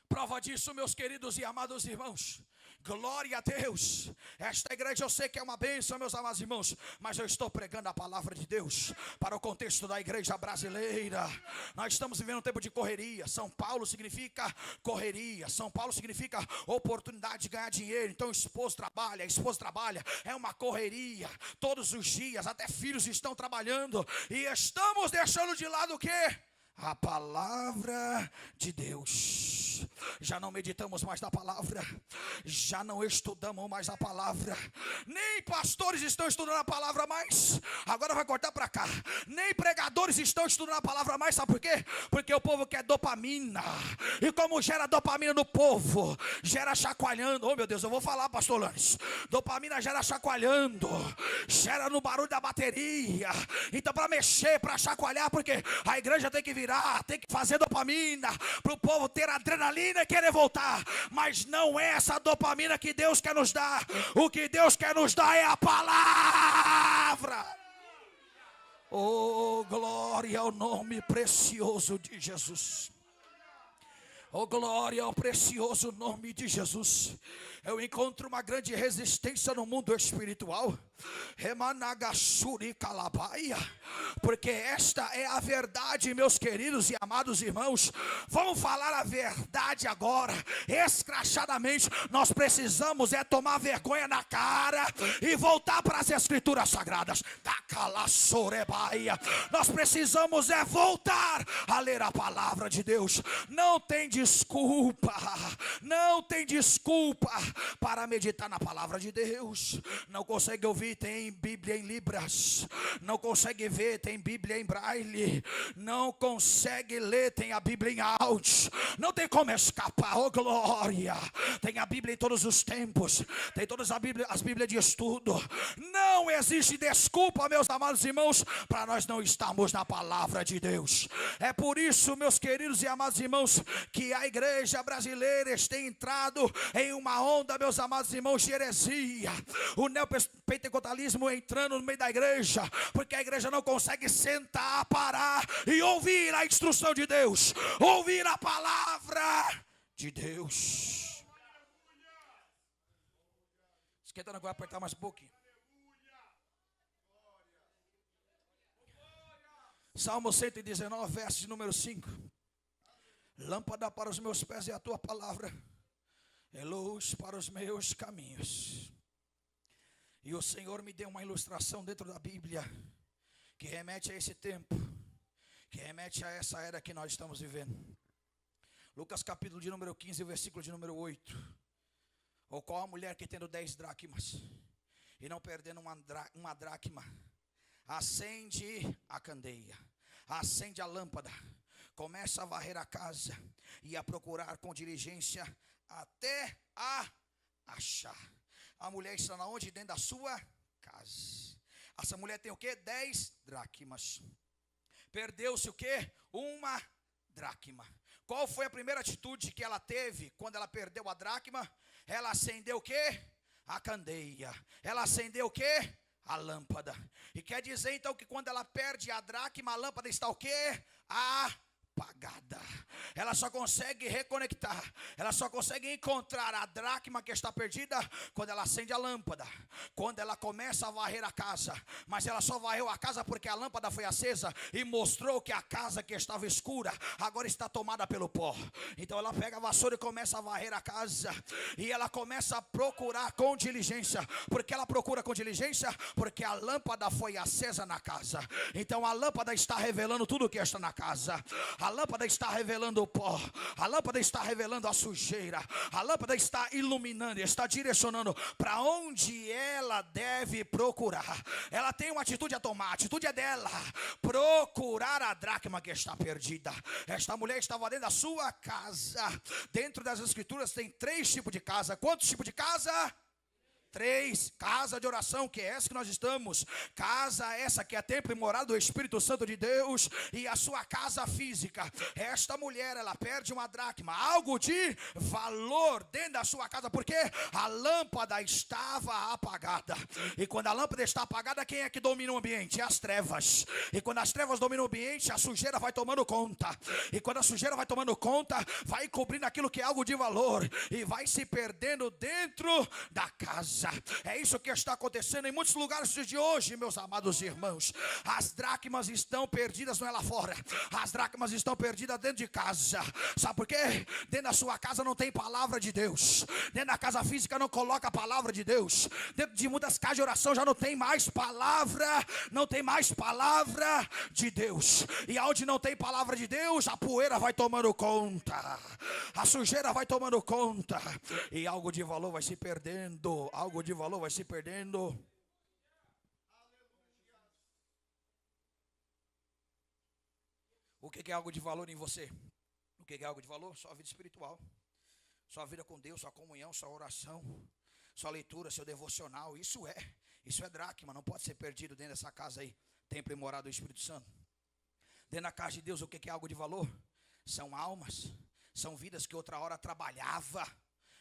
prova disso, meus queridos e amados irmãos. Glória a Deus. Esta igreja eu sei que é uma bênção, meus amados irmãos, mas eu estou pregando a palavra de Deus para o contexto da igreja brasileira. Nós estamos vivendo um tempo de correria. São Paulo significa correria, São Paulo significa oportunidade de ganhar dinheiro. Então o esposo trabalha, a esposa trabalha, é uma correria todos os dias, até filhos estão trabalhando, e estamos deixando de lado o quê? A palavra de Deus. Já não meditamos mais na palavra, já não estudamos mais a palavra, nem pastores estão estudando a palavra mais. Agora vai cortar para cá, nem pregadores estão estudando a palavra mais. Sabe por quê? Porque o povo quer dopamina, e como gera dopamina no povo, gera chacoalhando. Oh meu Deus, eu vou falar, pastor Lanes. Dopamina gera chacoalhando, gera no barulho da bateria. Então para mexer, para chacoalhar, porque a igreja tem que virar, tem que fazer dopamina, para o povo ter adrenalina e querer voltar. Mas não é essa dopamina que Deus quer nos dar. O que Deus quer nos dar é a palavra. Oh, glória ao nome precioso de Jesus. Oh, glória ao precioso nome de Jesus. Eu encontro uma grande resistência no mundo espiritual, porque esta é a verdade, meus queridos e amados irmãos. Vamos falar a verdade agora, escrachadamente. Nós precisamos tomar vergonha na cara e voltar para as escrituras sagradas. Nós precisamos voltar a ler a palavra de Deus. Não tem desculpa, não tem desculpa para meditar na palavra de Deus. Não consegue ouvir, tem Bíblia em Libras. Não consegue ver, tem Bíblia em Braille. Não consegue ler, tem a Bíblia em áudio. Não tem como escapar, oh glória. Tem a Bíblia em todos os tempos, tem todas as Bíblias de estudo. Não existe desculpa, meus amados irmãos, para nós não estarmos na palavra de Deus. É por isso, meus queridos e amados irmãos, que a igreja brasileira tem entrado em uma onda, meus amados irmãos, de heresia. O neopentecostalismo entrando no meio da igreja, porque a igreja não consegue sentar, parar e ouvir a instrução de Deus, ouvir a palavra de Deus. Esquentando agora, apertar mais um pouquinho. Salmo 119, verso de número 5. Lâmpada para os meus pés é a tua palavra, é luz para os meus caminhos. E o Senhor me deu uma ilustração dentro da Bíblia, que remete a esse tempo, que remete a essa era que nós estamos vivendo. Lucas capítulo de número 15, versículo de número 8. Ou qual a mulher que tendo 10 dracmas, e não perdendo uma dracma, acende a candeia, acende a lâmpada, começa a varrer a casa e a procurar com diligência até a achar. A mulher está onde? Dentro da sua casa. Essa mulher tem o quê? 10 dracmas. Perdeu-se o quê? Uma dracma. Qual foi a primeira atitude que ela teve quando ela perdeu a dracma? Ela acendeu o quê? A candeia. Ela acendeu o quê? A lâmpada. E quer dizer então que quando ela perde a dracma, a lâmpada está o quê? Apagada. Ela só consegue reconectar, ela só consegue encontrar a dracma que está perdida quando ela acende a lâmpada, quando ela começa a varrer a casa. Mas ela só varreu a casa porque a lâmpada foi acesa e mostrou que a casa que estava escura agora está tomada pelo pó. Então ela pega a vassoura e começa a varrer a casa, e ela começa a procurar com diligência. Porque ela procura com diligência? Porque a lâmpada foi acesa na casa. Então a lâmpada está revelando tudo o que está na casa. A lâmpada está revelando o pó, a lâmpada está revelando a sujeira, a lâmpada está iluminando, está direcionando para onde ela deve procurar. Ela tem uma atitude a tomar, a atitude é dela, procurar a dracma que está perdida. Esta mulher estava dentro da sua casa. Dentro das escrituras tem 3 tipos de casa. Quantos tipos de casa? 3, casa de oração, que é essa que nós estamos. Casa essa que é templo e morada do Espírito Santo de Deus. E a sua casa física. Esta mulher, ela perde uma dracma, algo de valor dentro da sua casa, porque a lâmpada estava apagada. E quando a lâmpada está apagada, quem é que domina o ambiente? As trevas. E quando as trevas dominam o ambiente, a sujeira vai tomando conta. E quando a sujeira vai tomando conta, vai cobrindo aquilo que é algo de valor, e vai se perdendo dentro da casa. É isso que está acontecendo em muitos lugares de hoje, meus amados irmãos. As dracmas estão perdidas não é lá fora, as dracmas estão perdidas dentro de casa. Sabe por quê? Dentro da sua casa não tem palavra de Deus. Dentro da casa física não coloca a palavra de Deus. Dentro de muitas casas de oração já não tem mais palavra. Não tem mais palavra de Deus. E aonde não tem palavra de Deus, a poeira vai tomando conta, a sujeira vai tomando conta, e algo de valor vai se perdendo. Algo de valor vai se perdendo. O que é algo de valor em você? O que é algo de valor? Sua vida espiritual, sua vida com Deus, sua comunhão, sua oração, sua leitura, seu devocional. Isso é dracma, não pode ser perdido dentro dessa casa aí, templo e morada do Espírito Santo. Dentro da casa de Deus, o que é algo de valor? São almas, são vidas que outra hora trabalhava,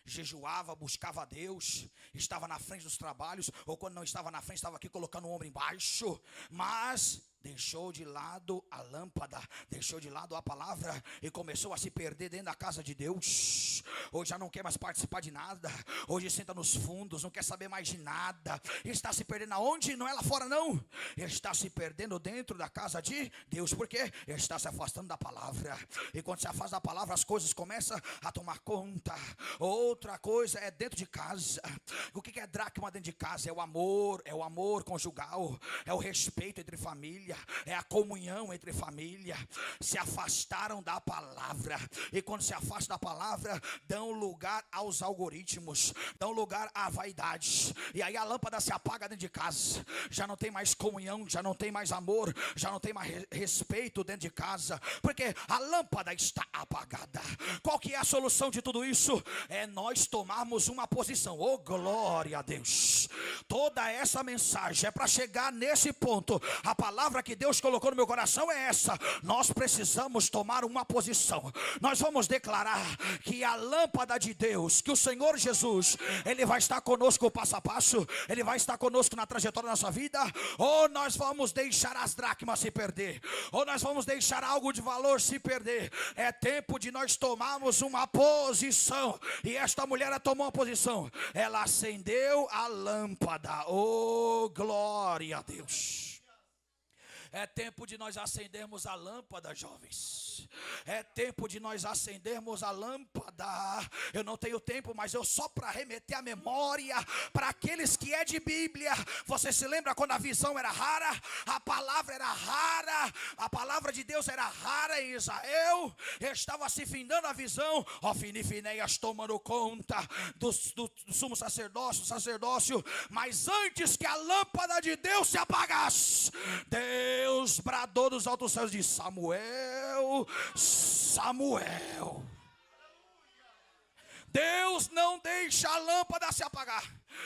jejuava, buscava a Deus, estava na frente dos trabalhos, ou quando não estava na frente, estava aqui colocando o ombro embaixo, mas deixou de lado a lâmpada, deixou de lado a palavra e começou a se perder dentro da casa de Deus. Hoje já não quer mais participar de nada, hoje senta nos fundos, não quer saber mais de nada, está se perdendo aonde? Não é lá fora não, está se perdendo dentro da casa de Deus. Por quê? Está se afastando da palavra, e quando se afasta da palavra as coisas começam a tomar conta. Outra coisa é dentro de casa. O que é dracma dentro de casa? É o amor conjugal, é o respeito entre família, é a comunhão entre família. Se afastaram da palavra, e quando se afasta da palavra, dão lugar aos algoritmos, dão lugar à vaidade, e aí a lâmpada se apaga dentro de casa. Já não tem mais comunhão, já não tem mais amor, já não tem mais respeito dentro de casa, porque a lâmpada está apagada. Qual que é a solução de tudo isso? É nós tomarmos uma posição. Oh, glória a Deus. Toda essa mensagem é para chegar nesse ponto. A palavra que Deus colocou no meu coração é essa: nós precisamos tomar uma posição. Nós vamos declarar que a lâmpada de Deus, que o Senhor Jesus, Ele vai estar conosco passo a passo, Ele vai estar conosco na trajetória da nossa vida. Ou nós vamos deixar as dracmas se perder, ou nós vamos deixar algo de valor se perder. É tempo de nós tomarmos uma posição, e esta mulher tomou uma posição, ela acendeu a lâmpada. Oh, glória a Deus. É tempo de nós acendermos a lâmpada, jovens. É tempo de nós acendermos a lâmpada. Eu não tenho tempo, mas eu só para remeter a memória para aqueles que é de Bíblia. Você se lembra quando a visão era rara? A palavra era rara. A palavra de Deus era rara em Israel. Estava se findando a visão. Ofni e Finéias tomando conta do sumo sacerdócio. Mas antes que a lâmpada de Deus se apagasse, Deus bradou dos altos céus de Samuel, Samuel. Deus não deixa a lâmpada se apagar.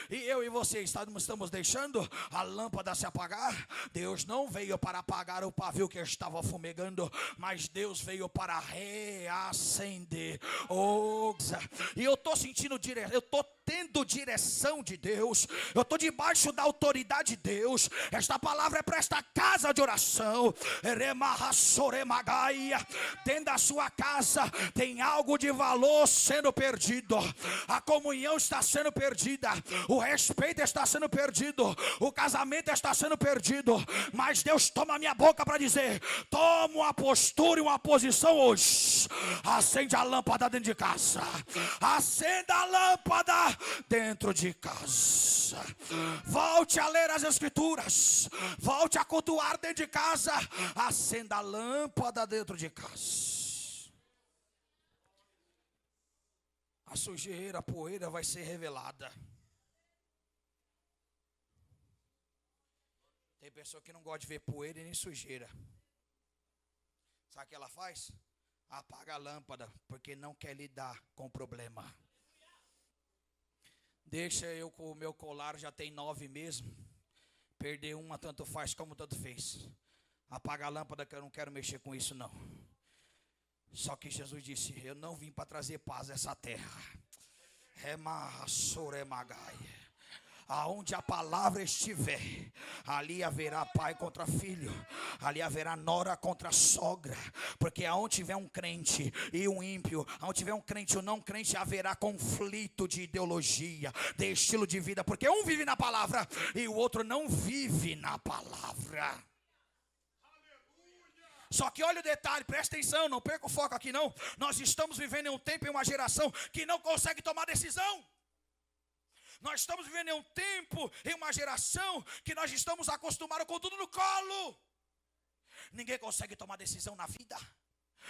E eu e você estamos deixando a lâmpada se apagar. Deus não veio para apagar o pavio que estava fumegando, mas Deus veio para reacender. E eu estou sentindo direção, eu estou tendo direção de Deus, eu estou debaixo da autoridade de Deus. Esta palavra é para esta casa de oração. Dentro da sua casa tem algo de valor sendo perdido. A comunhão está sendo perdida, o respeito está sendo perdido, o casamento está sendo perdido. Mas Deus toma a minha boca para dizer: toma uma postura e uma posição hoje. Acende a lâmpada dentro de casa. Acenda a lâmpada dentro de casa. Volte a ler as escrituras. Volte a cultuar dentro de casa. Acenda a lâmpada dentro de casa. A sujeira, a poeira vai ser revelada. Tem pessoa que não gosta de ver poeira e nem sujeira. Sabe o que ela faz? Apaga a lâmpada, porque não quer lidar com o problema. Deixa eu com o meu colar, já tem 9 mesmo. Perder uma tanto faz como tanto fez. Apaga a lâmpada que eu não quero mexer com isso não. Só que Jesus disse: eu não vim para trazer paz a essa terra. Aonde a palavra estiver, ali haverá pai contra filho, ali haverá nora contra sogra. Porque aonde tiver um crente e um ímpio, aonde tiver um crente e um não crente, haverá conflito de ideologia, de estilo de vida. Porque um vive na palavra e o outro não vive na palavra. Só que olha o detalhe, presta atenção, não perca o foco aqui não. Nós estamos vivendo em um tempo, em uma geração que não consegue tomar decisão. Nós estamos vivendo em um tempo, em uma geração que nós estamos acostumados com tudo no colo. Ninguém consegue tomar decisão na vida.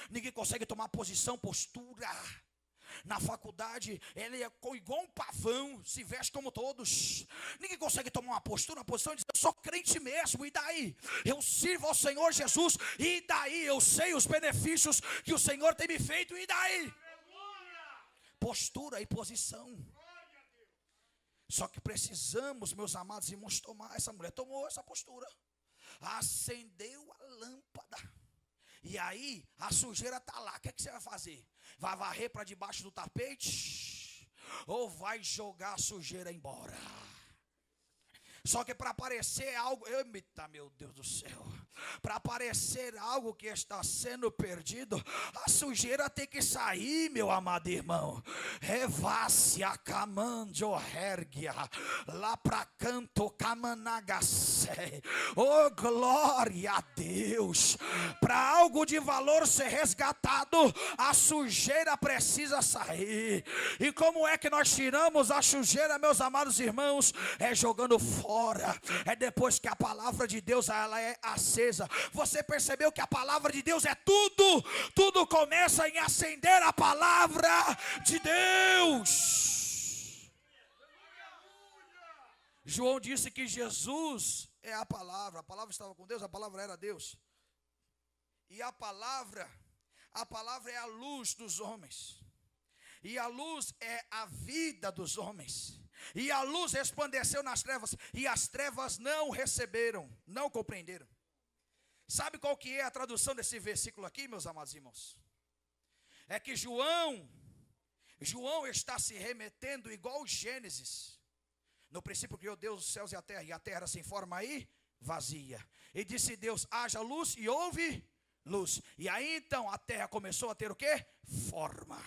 Ninguém consegue tomar posição, postura. Na faculdade, ele é igual um pavão, se veste como todos. Ninguém consegue tomar uma postura, uma posição e dizer: eu sou crente mesmo, e daí? Eu sirvo ao Senhor Jesus, e daí? Eu sei os benefícios que o Senhor tem me feito, e daí? Postura e posição. Só que precisamos, meus amados irmãos, tomar. Essa mulher tomou essa postura, acendeu a lâmpada. E aí a sujeira está lá. O que você vai fazer? Vai varrer para debaixo do tapete? Ou vai jogar a sujeira embora? Só que para aparecer algo, eita, meu Deus do céu, para aparecer algo que está sendo perdido, a sujeira tem que sair, meu amado irmão. Revácia camandio hergia, lá para canto camanagacé. Oh, glória a Deus. Para algo de valor ser resgatado, a sujeira precisa sair. E como é que nós tiramos a sujeira, meus amados irmãos? É jogando fora. É depois que a palavra de Deus ela é acesa. Você percebeu que a palavra de Deus é tudo? Tudo começa em acender a palavra de Deus. João disse que Jesus é a palavra estava com Deus, a palavra era Deus. E a palavra é a luz dos homens. E a luz é a vida dos homens. E a luz resplandeceu nas trevas, e as trevas não receberam, não compreenderam. Sabe qual que é a tradução desse versículo aqui, meus amados irmãos? É que João está se remetendo igual Gênesis. No princípio criou Deus os céus e a terra era sem forma e vazia. E disse Deus: haja luz, e houve luz. E aí então a terra começou a ter o quê? Forma.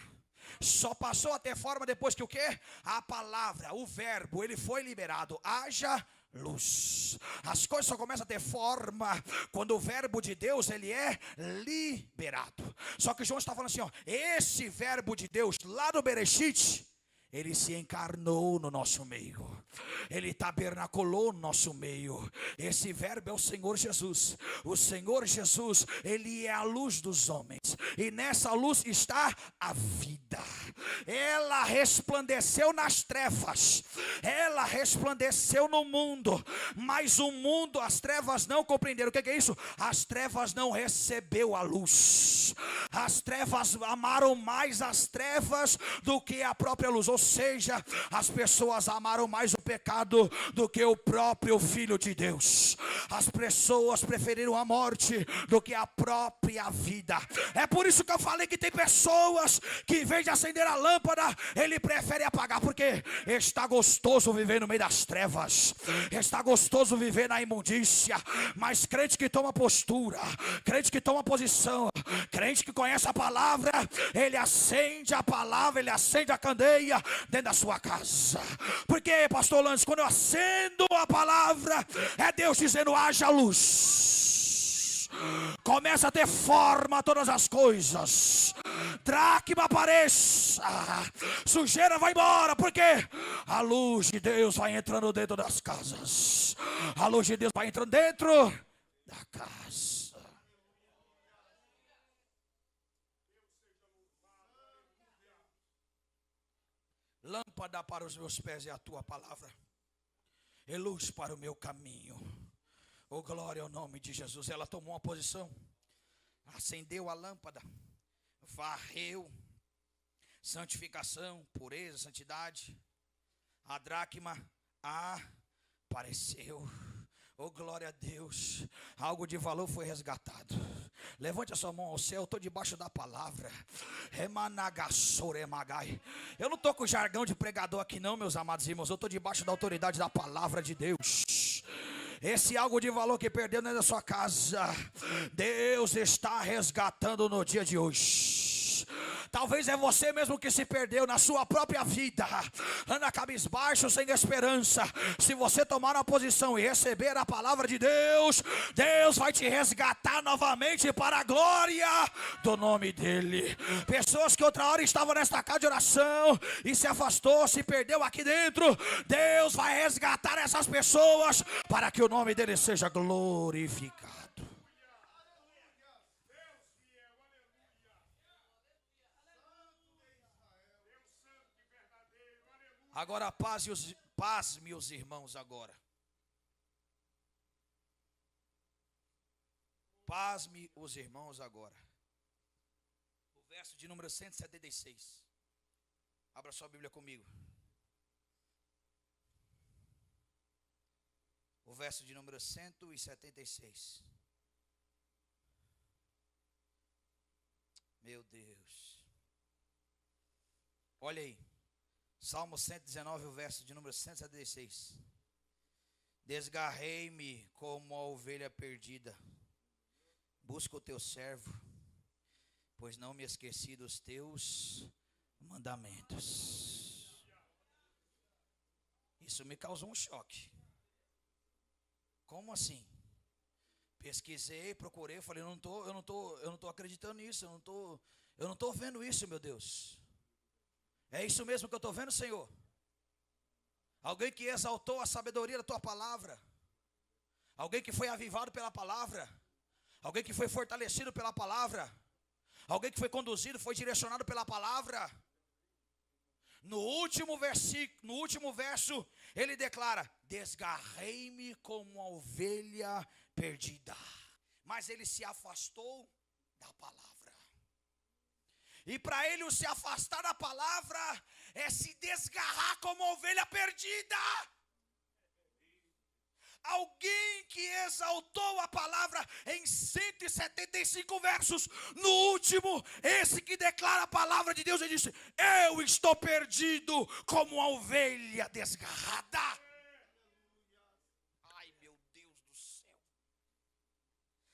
Só passou a ter forma depois que o quê? A palavra, o verbo, ele foi liberado. Haja luz. As coisas só começam a ter forma quando o verbo de Deus ele é liberado. Só que João está falando assim, ó, esse verbo de Deus lá no Bereshit, ele se encarnou no nosso meio. Ele tabernaculou no nosso meio. Esse verbo é o Senhor Jesus. O Senhor Jesus, ele é a luz dos homens. luz, e nessa luz está a vida. Ela resplandeceu nas trevas, ela resplandeceu no mundo, mas o mundo, as trevas não compreenderam. O que é isso? As trevas não recebeu a luz. As trevas amaram mais as trevas do que a própria luz. Ou seja, as pessoas amaram mais o pecado do que o próprio Filho de Deus. As pessoas preferiram a morte do que a própria vida. É por isso que eu falei que tem pessoas que, em vez de acender a lâmpada, ele prefere apagar, porque está gostoso viver no meio das trevas, está gostoso viver na imundícia. Mas crente que toma postura, crente que toma posição, crente que conhece a palavra, ele acende a palavra, ele acende a candeia dentro da sua casa. Porque, pastor Lance, quando eu acendo a palavra, é Deus dizendo: haja luz. Começa a ter forma todas as coisas. Dracma apareça, sujeira vai embora, porque a luz de Deus vai entrando dentro das casas. A luz de Deus vai entrando dentro da casa. Lâmpada para os meus pés é a tua palavra, e luz para o meu caminho. Oh, glória ao nome de Jesus. Ela tomou uma posição, acendeu a lâmpada, varreu, santificação, pureza, santidade. A dracma apareceu. Oh, glória a Deus. Algo de valor foi resgatado. Levante a sua mão ao céu. Eu estou debaixo da palavra. Eu não estou com jargão de pregador aqui não, meus amados irmãos. Eu estou debaixo da autoridade da palavra de Deus. Esse algo de valor que perdeu dentro da sua casa, Deus está resgatando no dia de hoje. Talvez é você mesmo que se perdeu na sua própria vida, anda cabisbaixo, sem esperança. Se você tomar uma posição e receber a palavra de Deus, Deus vai te resgatar novamente para a glória do nome dele. Pessoas que outra hora estavam nesta casa de oração e se afastou, se perdeu aqui dentro, Deus vai resgatar essas pessoas para que o nome dele seja glorificado. Agora pasme os irmãos agora. Pasme os irmãos agora. O verso de número 176. Abra sua Bíblia comigo. O verso de número 176. Meu Deus. Olha aí. Salmo 119, o verso de número 176. Desgarrei-me como a ovelha perdida. Busca o teu servo, pois não me esqueci dos teus mandamentos. Isso me causou um choque. Como assim? Pesquisei, procurei, falei, eu não tô acreditando nisso, eu não tô vendo isso, meu Deus. É isso mesmo que eu estou vendo, Senhor? Alguém que exaltou a sabedoria da tua palavra, alguém que foi avivado pela palavra, alguém que foi fortalecido pela palavra, alguém que foi conduzido, foi direcionado pela palavra. No último verso, ele declara: desgarrei-me como uma ovelha perdida. Mas ele se afastou da palavra. E para ele se afastar da palavra é se desgarrar como ovelha perdida. Alguém que exaltou a palavra em 175 versos, no último, esse que declara a palavra de Deus, ele disse: eu estou perdido como uma ovelha desgarrada. Ai, meu Deus do céu.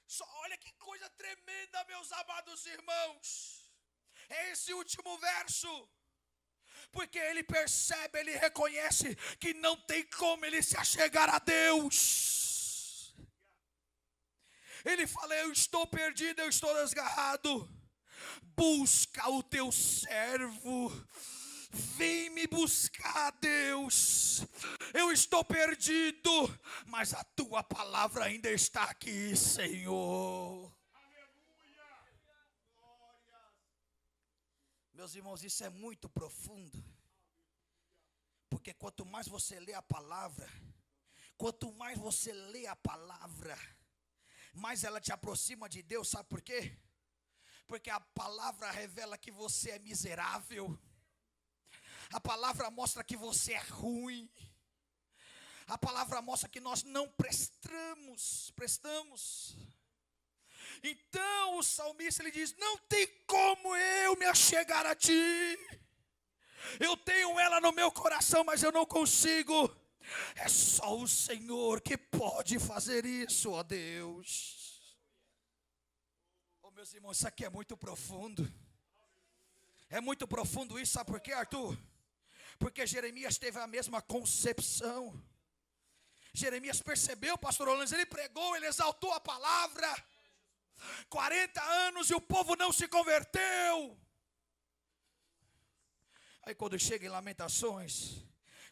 Só olha que coisa tremenda, meus amados irmãos. É esse último verso, porque ele percebe, ele reconhece que não tem como ele se achegar a Deus. Ele fala: eu estou perdido, eu estou desgarrado. Busca o teu servo, vem me buscar, Deus. Eu estou perdido, mas a tua palavra ainda está aqui, Senhor. Meus irmãos, isso é muito profundo. Porque quanto mais você lê a palavra, mais ela te aproxima de Deus. Sabe por quê? Porque a palavra revela que você é miserável. A palavra mostra que você é ruim. A palavra mostra que nós não prestamos. Então o salmista ele diz: não tem como eu me achegar a ti. Eu tenho ela no meu coração, mas eu não consigo. É só o Senhor que pode fazer isso, ó Deus. Oh, meus irmãos, isso aqui é muito profundo. É muito profundo isso, sabe por quê, Arthur? Porque Jeremias teve a mesma concepção. Jeremias percebeu, pastor Orlando, ele pregou, ele exaltou a palavra. 40 anos e o povo não se converteu. Aí quando chega em Lamentações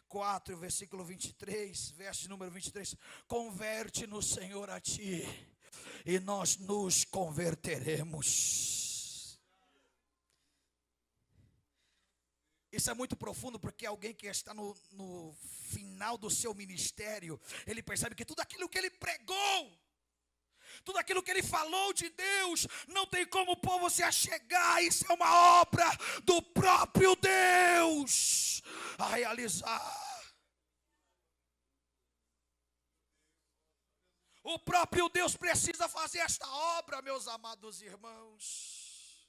4, versículo 23, verso número 23, converte-nos, Senhor, a ti, e nós nos converteremos. Isso é muito profundo, porque alguém que está no final do seu ministério, ele percebe que tudo aquilo que ele pregou, tudo aquilo que ele falou de Deus, não tem como o povo se achegar. Isso é uma obra do próprio Deus a realizar. O próprio Deus precisa fazer esta obra, meus amados irmãos.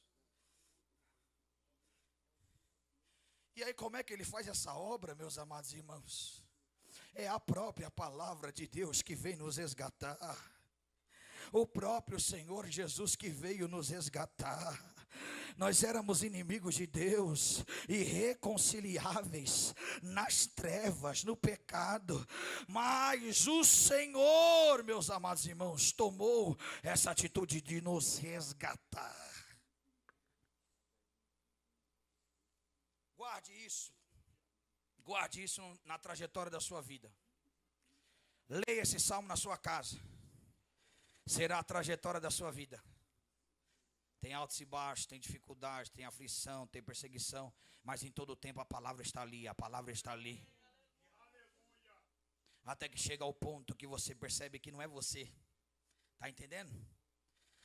E aí como é que ele faz essa obra, meus amados irmãos? É a própria palavra de Deus que vem nos resgatar. O próprio Senhor Jesus que veio nos resgatar. Nós éramos inimigos de Deus, irreconciliáveis nas trevas, no pecado, mas o Senhor, meus amados irmãos, tomou essa atitude de nos resgatar. Guarde isso na trajetória da sua vida. Leia esse salmo na sua casa. Será a trajetória da sua vida. Tem altos e baixos, tem dificuldades, tem aflição, tem perseguição, mas em todo o tempo a palavra está ali, a palavra está ali. Até que chega ao ponto que você percebe que não é você. Está entendendo?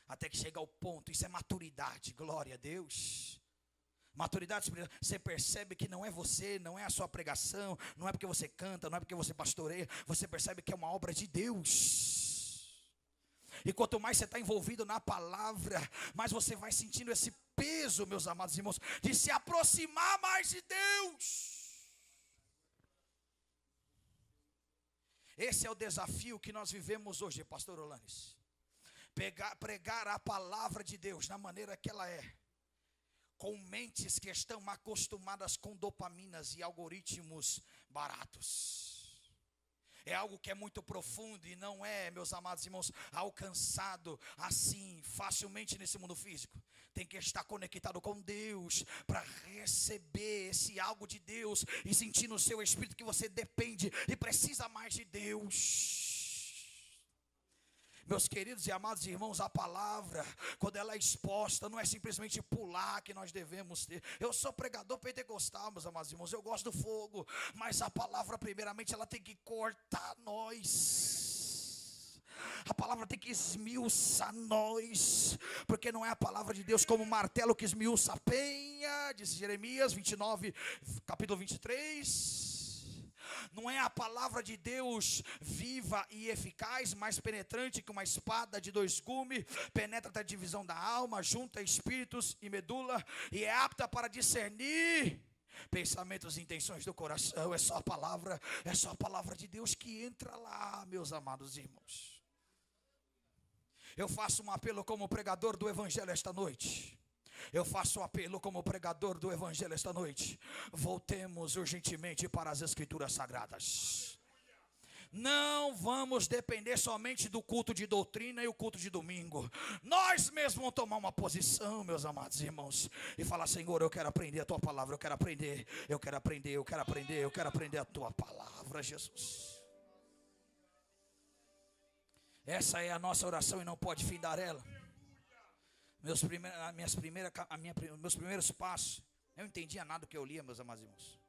Até que chega ao ponto, isso é maturidade, glória a Deus. Maturidade espiritual, você percebe que não é você, não é a sua pregação, não é porque você canta, não é porque você pastoreia, você percebe que é uma obra de Deus. E quanto mais você está envolvido na palavra, mais você vai sentindo esse peso, meus amados irmãos, de se aproximar mais de Deus. Esse é o desafio que nós vivemos hoje, pastor Olanes. Pregar a palavra de Deus na maneira que ela é, com mentes que estão acostumadas com dopaminas e algoritmos baratos. É algo que é muito profundo e não é, meus amados irmãos, alcançado assim facilmente nesse mundo físico. Tem que estar conectado com Deus para receber esse algo de Deus e sentir no seu espírito que você depende e precisa mais de Deus. Meus queridos e amados irmãos, a palavra, quando ela é exposta, não é simplesmente pular que nós devemos ter. Eu sou pregador pentecostal, meus amados irmãos, eu gosto do fogo, mas a palavra primeiramente ela tem que cortar nós. A palavra tem que esmiuçar nós, porque não é a palavra de Deus como martelo que esmiuça a penha, disse Jeremias 29, capítulo 23. Não é a palavra de Deus viva e eficaz, mais penetrante que uma espada de dois gumes, penetra até a divisão da alma, junta espíritos e medula, e é apta para discernir pensamentos e intenções do coração. É só a palavra de Deus que entra lá, meus amados irmãos. Eu faço um apelo como pregador do evangelho esta noite. Eu faço um apelo como pregador do evangelho esta noite. Voltemos urgentemente para as escrituras sagradas. Não vamos depender somente do culto de doutrina e o culto de domingo. Nós mesmos vamos tomar uma posição, meus amados irmãos, e falar: Senhor, eu quero aprender a tua palavra, eu quero aprender a tua palavra, Jesus. Essa é a nossa oração e não pode findar ela. Meus primeiros passos Eu não entendia nada do que eu lia, meus amados irmãos.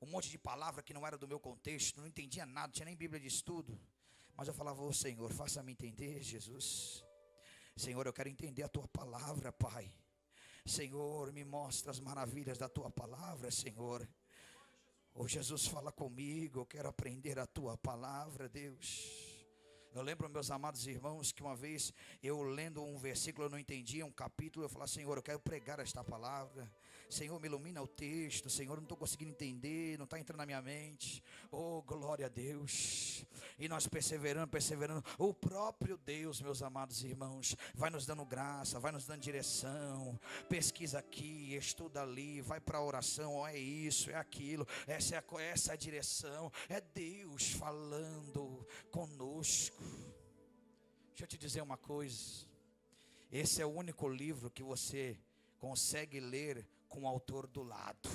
Um monte de palavra que não era do meu contexto, não entendia nada, não tinha nem Bíblia de estudo. Mas eu falava, ô Senhor, faça-me entender, Jesus. Senhor, eu quero entender a tua palavra, Pai. Senhor, me mostra as maravilhas da tua palavra, Senhor. Ô Jesus, fala comigo, eu quero aprender a tua palavra, Deus. Eu lembro, meus amados irmãos, que uma vez eu lendo um versículo, eu não entendia, um capítulo, eu falava, Senhor, eu quero pregar esta palavra. Senhor, me ilumina o texto. Senhor, eu não estou conseguindo entender, não está entrando na minha mente. Oh, glória a Deus. E nós perseverando, o próprio Deus, meus amados irmãos, vai nos dando graça, vai nos dando direção. Pesquisa aqui, estuda ali, vai para a oração. Oh, é isso, é aquilo, essa é a direção. É Deus falando conosco. Deixa eu te dizer uma coisa. Esse é o único livro que você consegue ler com o autor do lado.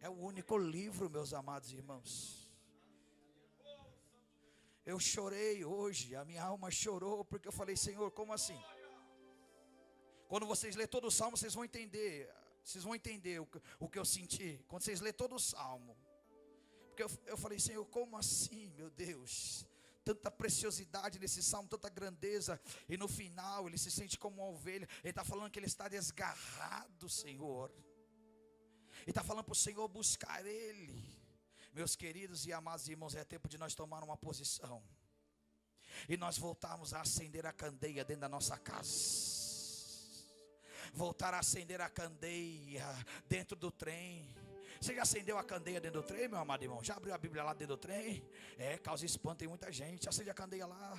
É o único livro, meus amados irmãos. Eu chorei hoje, a minha alma chorou, porque eu falei, Senhor, como assim? Quando vocês lerem todo o Salmo, vocês vão entender o que eu senti. Quando vocês lerem todo o Salmo. Porque eu falei, Senhor, como assim, meu Deus? Tanta preciosidade nesse salmo, tanta grandeza, e no final ele se sente como uma ovelha. Ele está falando que ele está desgarrado, Senhor. Ele está falando para o Senhor buscar Ele. Meus queridos e amados irmãos, é tempo de nós tomar uma posição e nós voltarmos a acender a candeia dentro da nossa casa. Voltar a acender a candeia dentro do trem. Você já acendeu a candeia dentro do trem, meu amado irmão? Já abriu a Bíblia lá dentro do trem? Causa espanto em muita gente. Acende a candeia lá.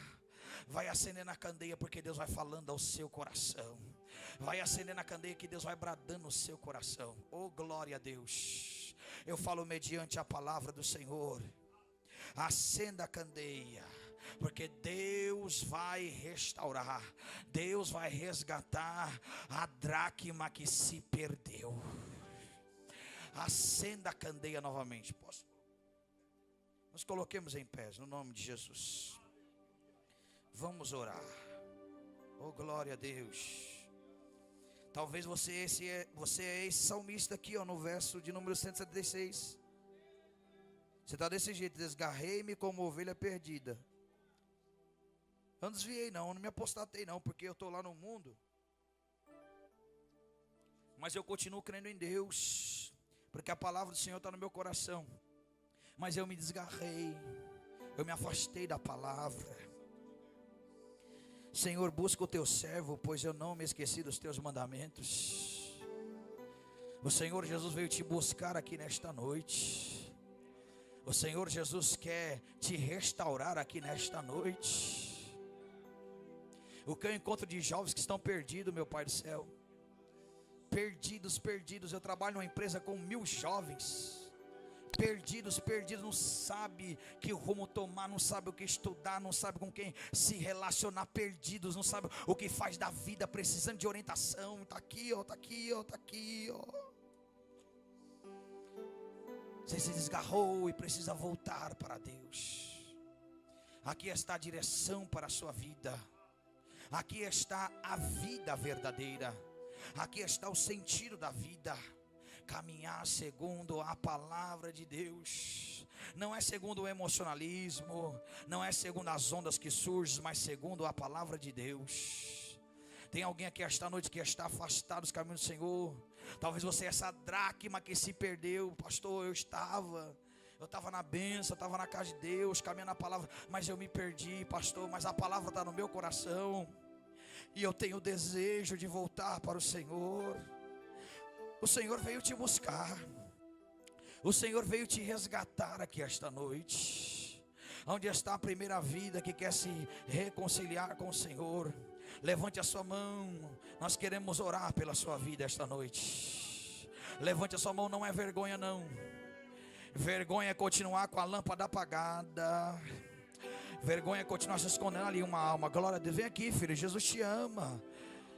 Vai acendendo a candeia, porque Deus vai falando ao seu coração. Vai acendendo a candeia, que Deus vai bradando no seu coração. Oh, glória a Deus. Eu falo mediante a palavra do Senhor. Acenda a candeia, porque Deus vai restaurar, Deus vai resgatar a dracma que se perdeu. Acenda a candeia novamente. Posso? Nos coloquemos em pés no nome de Jesus. Vamos orar. Oh, glória a Deus. Talvez você é esse salmista aqui, ó, no verso de número 176. Você está desse jeito: desgarrei-me como ovelha perdida. Eu não desviei não, não me apostatei não, porque eu estou lá no mundo. Mas eu continuo crendo em Deus, porque a palavra do Senhor está no meu coração. Mas eu me desgarrei, eu me afastei da palavra. Senhor, busca o teu servo, pois eu não me esqueci dos teus mandamentos. O Senhor Jesus veio te buscar aqui nesta noite. O Senhor Jesus quer te restaurar aqui nesta noite. O que eu encontro de jovens que estão perdidos, meu Pai do céu. Perdidos. Eu trabalho numa empresa com 1000 jovens. Perdidos, não sabe que rumo tomar, não sabe o que estudar, não sabe com quem se relacionar, perdidos, não sabe o que faz da vida, precisando de orientação. Está aqui, ó. Você se desgarrou e precisa voltar para Deus. Aqui está a direção para a sua vida. Aqui está a vida verdadeira. Aqui está o sentido da vida. Caminhar segundo a palavra de Deus. Não é segundo o emocionalismo, não é segundo as ondas que surgem, mas segundo a palavra de Deus. Tem alguém aqui esta noite que está afastado dos caminhos do Senhor? Talvez você é essa dracma que se perdeu. Pastor, eu estava na bênção, eu estava na casa de Deus, caminhando na palavra, mas eu me perdi, pastor. Mas a palavra está no meu coração, e eu tenho o desejo de voltar para o Senhor. O Senhor veio te buscar. O Senhor veio te resgatar aqui esta noite. Onde está a primeira vida que quer se reconciliar com o Senhor? Levante a sua mão. Nós queremos orar pela sua vida esta noite. Levante a sua mão, não é vergonha não. Vergonha é continuar com a lâmpada apagada. Vergonha é continuar se escondendo ali uma alma. Glória a Deus. Vem aqui, filho, Jesus te ama.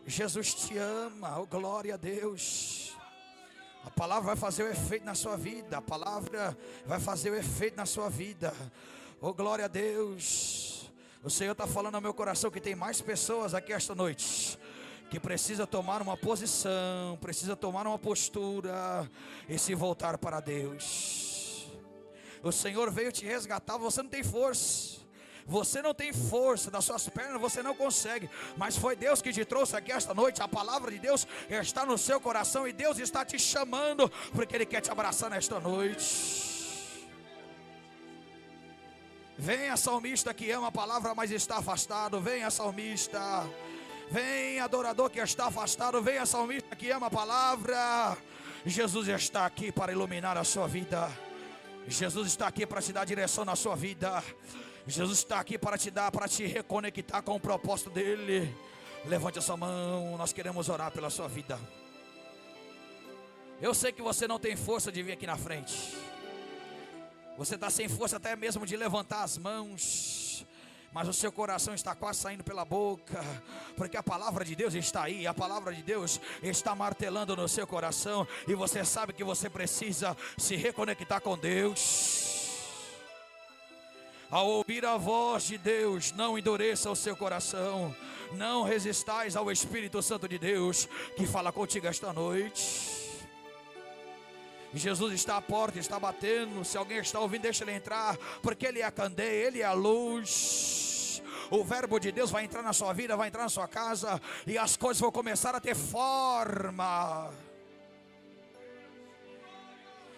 Jesus te ama. Oh, glória a Deus. A palavra vai fazer o efeito na sua vida. A palavra vai fazer o efeito na sua vida. Oh, glória a Deus. O Senhor está falando ao meu coração que tem mais pessoas aqui esta noite que precisa tomar uma posição, precisa tomar uma postura e se voltar para Deus. O Senhor veio te resgatar. Você não tem força, você não tem força, das suas pernas você não consegue, mas foi Deus que te trouxe aqui esta noite. A palavra de Deus está no seu coração e Deus está te chamando, porque Ele quer te abraçar nesta noite. Venha, salmista que ama a palavra, mas está afastado. Venha, salmista. Venha, adorador que está afastado. Venha, salmista que ama a palavra. Jesus está aqui para iluminar a sua vida. Jesus está aqui para te dar direção na sua vida. Jesus está aqui para te reconectar com o propósito dele. Levante a sua mão, nós queremos orar pela sua vida. Eu sei que você não tem força de vir aqui na frente. Você está sem força até mesmo de levantar as mãos, mas o seu coração está quase saindo pela boca, porque a palavra de Deus está aí, a palavra de Deus está martelando no seu coração, e você sabe que você precisa se reconectar com Deus. Ao ouvir a voz de Deus, não endureça o seu coração, não resistais ao Espírito Santo de Deus, que fala contigo esta noite. Jesus está à porta, está batendo. Se alguém está ouvindo, deixa Ele entrar, porque Ele é a candeia, Ele é a luz. O verbo de Deus vai entrar na sua vida, vai entrar na sua casa, e as coisas vão começar a ter forma.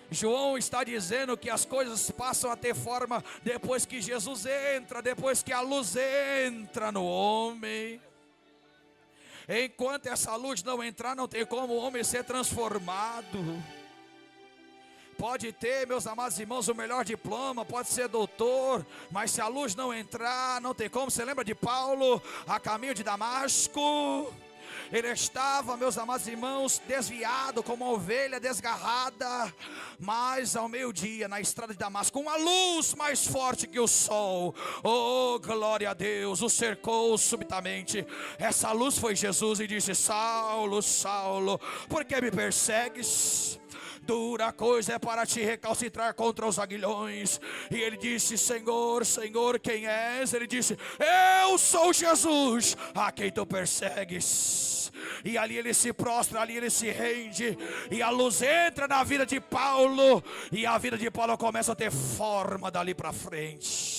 João está dizendo que as coisas passam a ter forma depois que Jesus entra, depois que a luz entra no homem. Enquanto essa luz não entrar, não tem como o homem ser transformado. Pode ter, meus amados irmãos, o melhor diploma, pode ser doutor, mas se a luz não entrar, não tem como. Você lembra de Paulo, a caminho de Damasco? Ele estava, meus amados irmãos, desviado como uma ovelha desgarrada, mas ao meio-dia, na estrada de Damasco, uma luz mais forte que o sol, oh glória a Deus, o cercou subitamente. Essa luz foi Jesus e disse: Saulo, Saulo, por que me persegues? Dura coisa é para te recalcitrar contra os aguilhões. E ele disse: Senhor, Senhor, quem és? Ele disse: eu sou Jesus, a quem tu persegues. E ali ele se prostra, ali ele se rende, e a luz entra na vida de Paulo, e a vida de Paulo começa a ter forma dali para frente.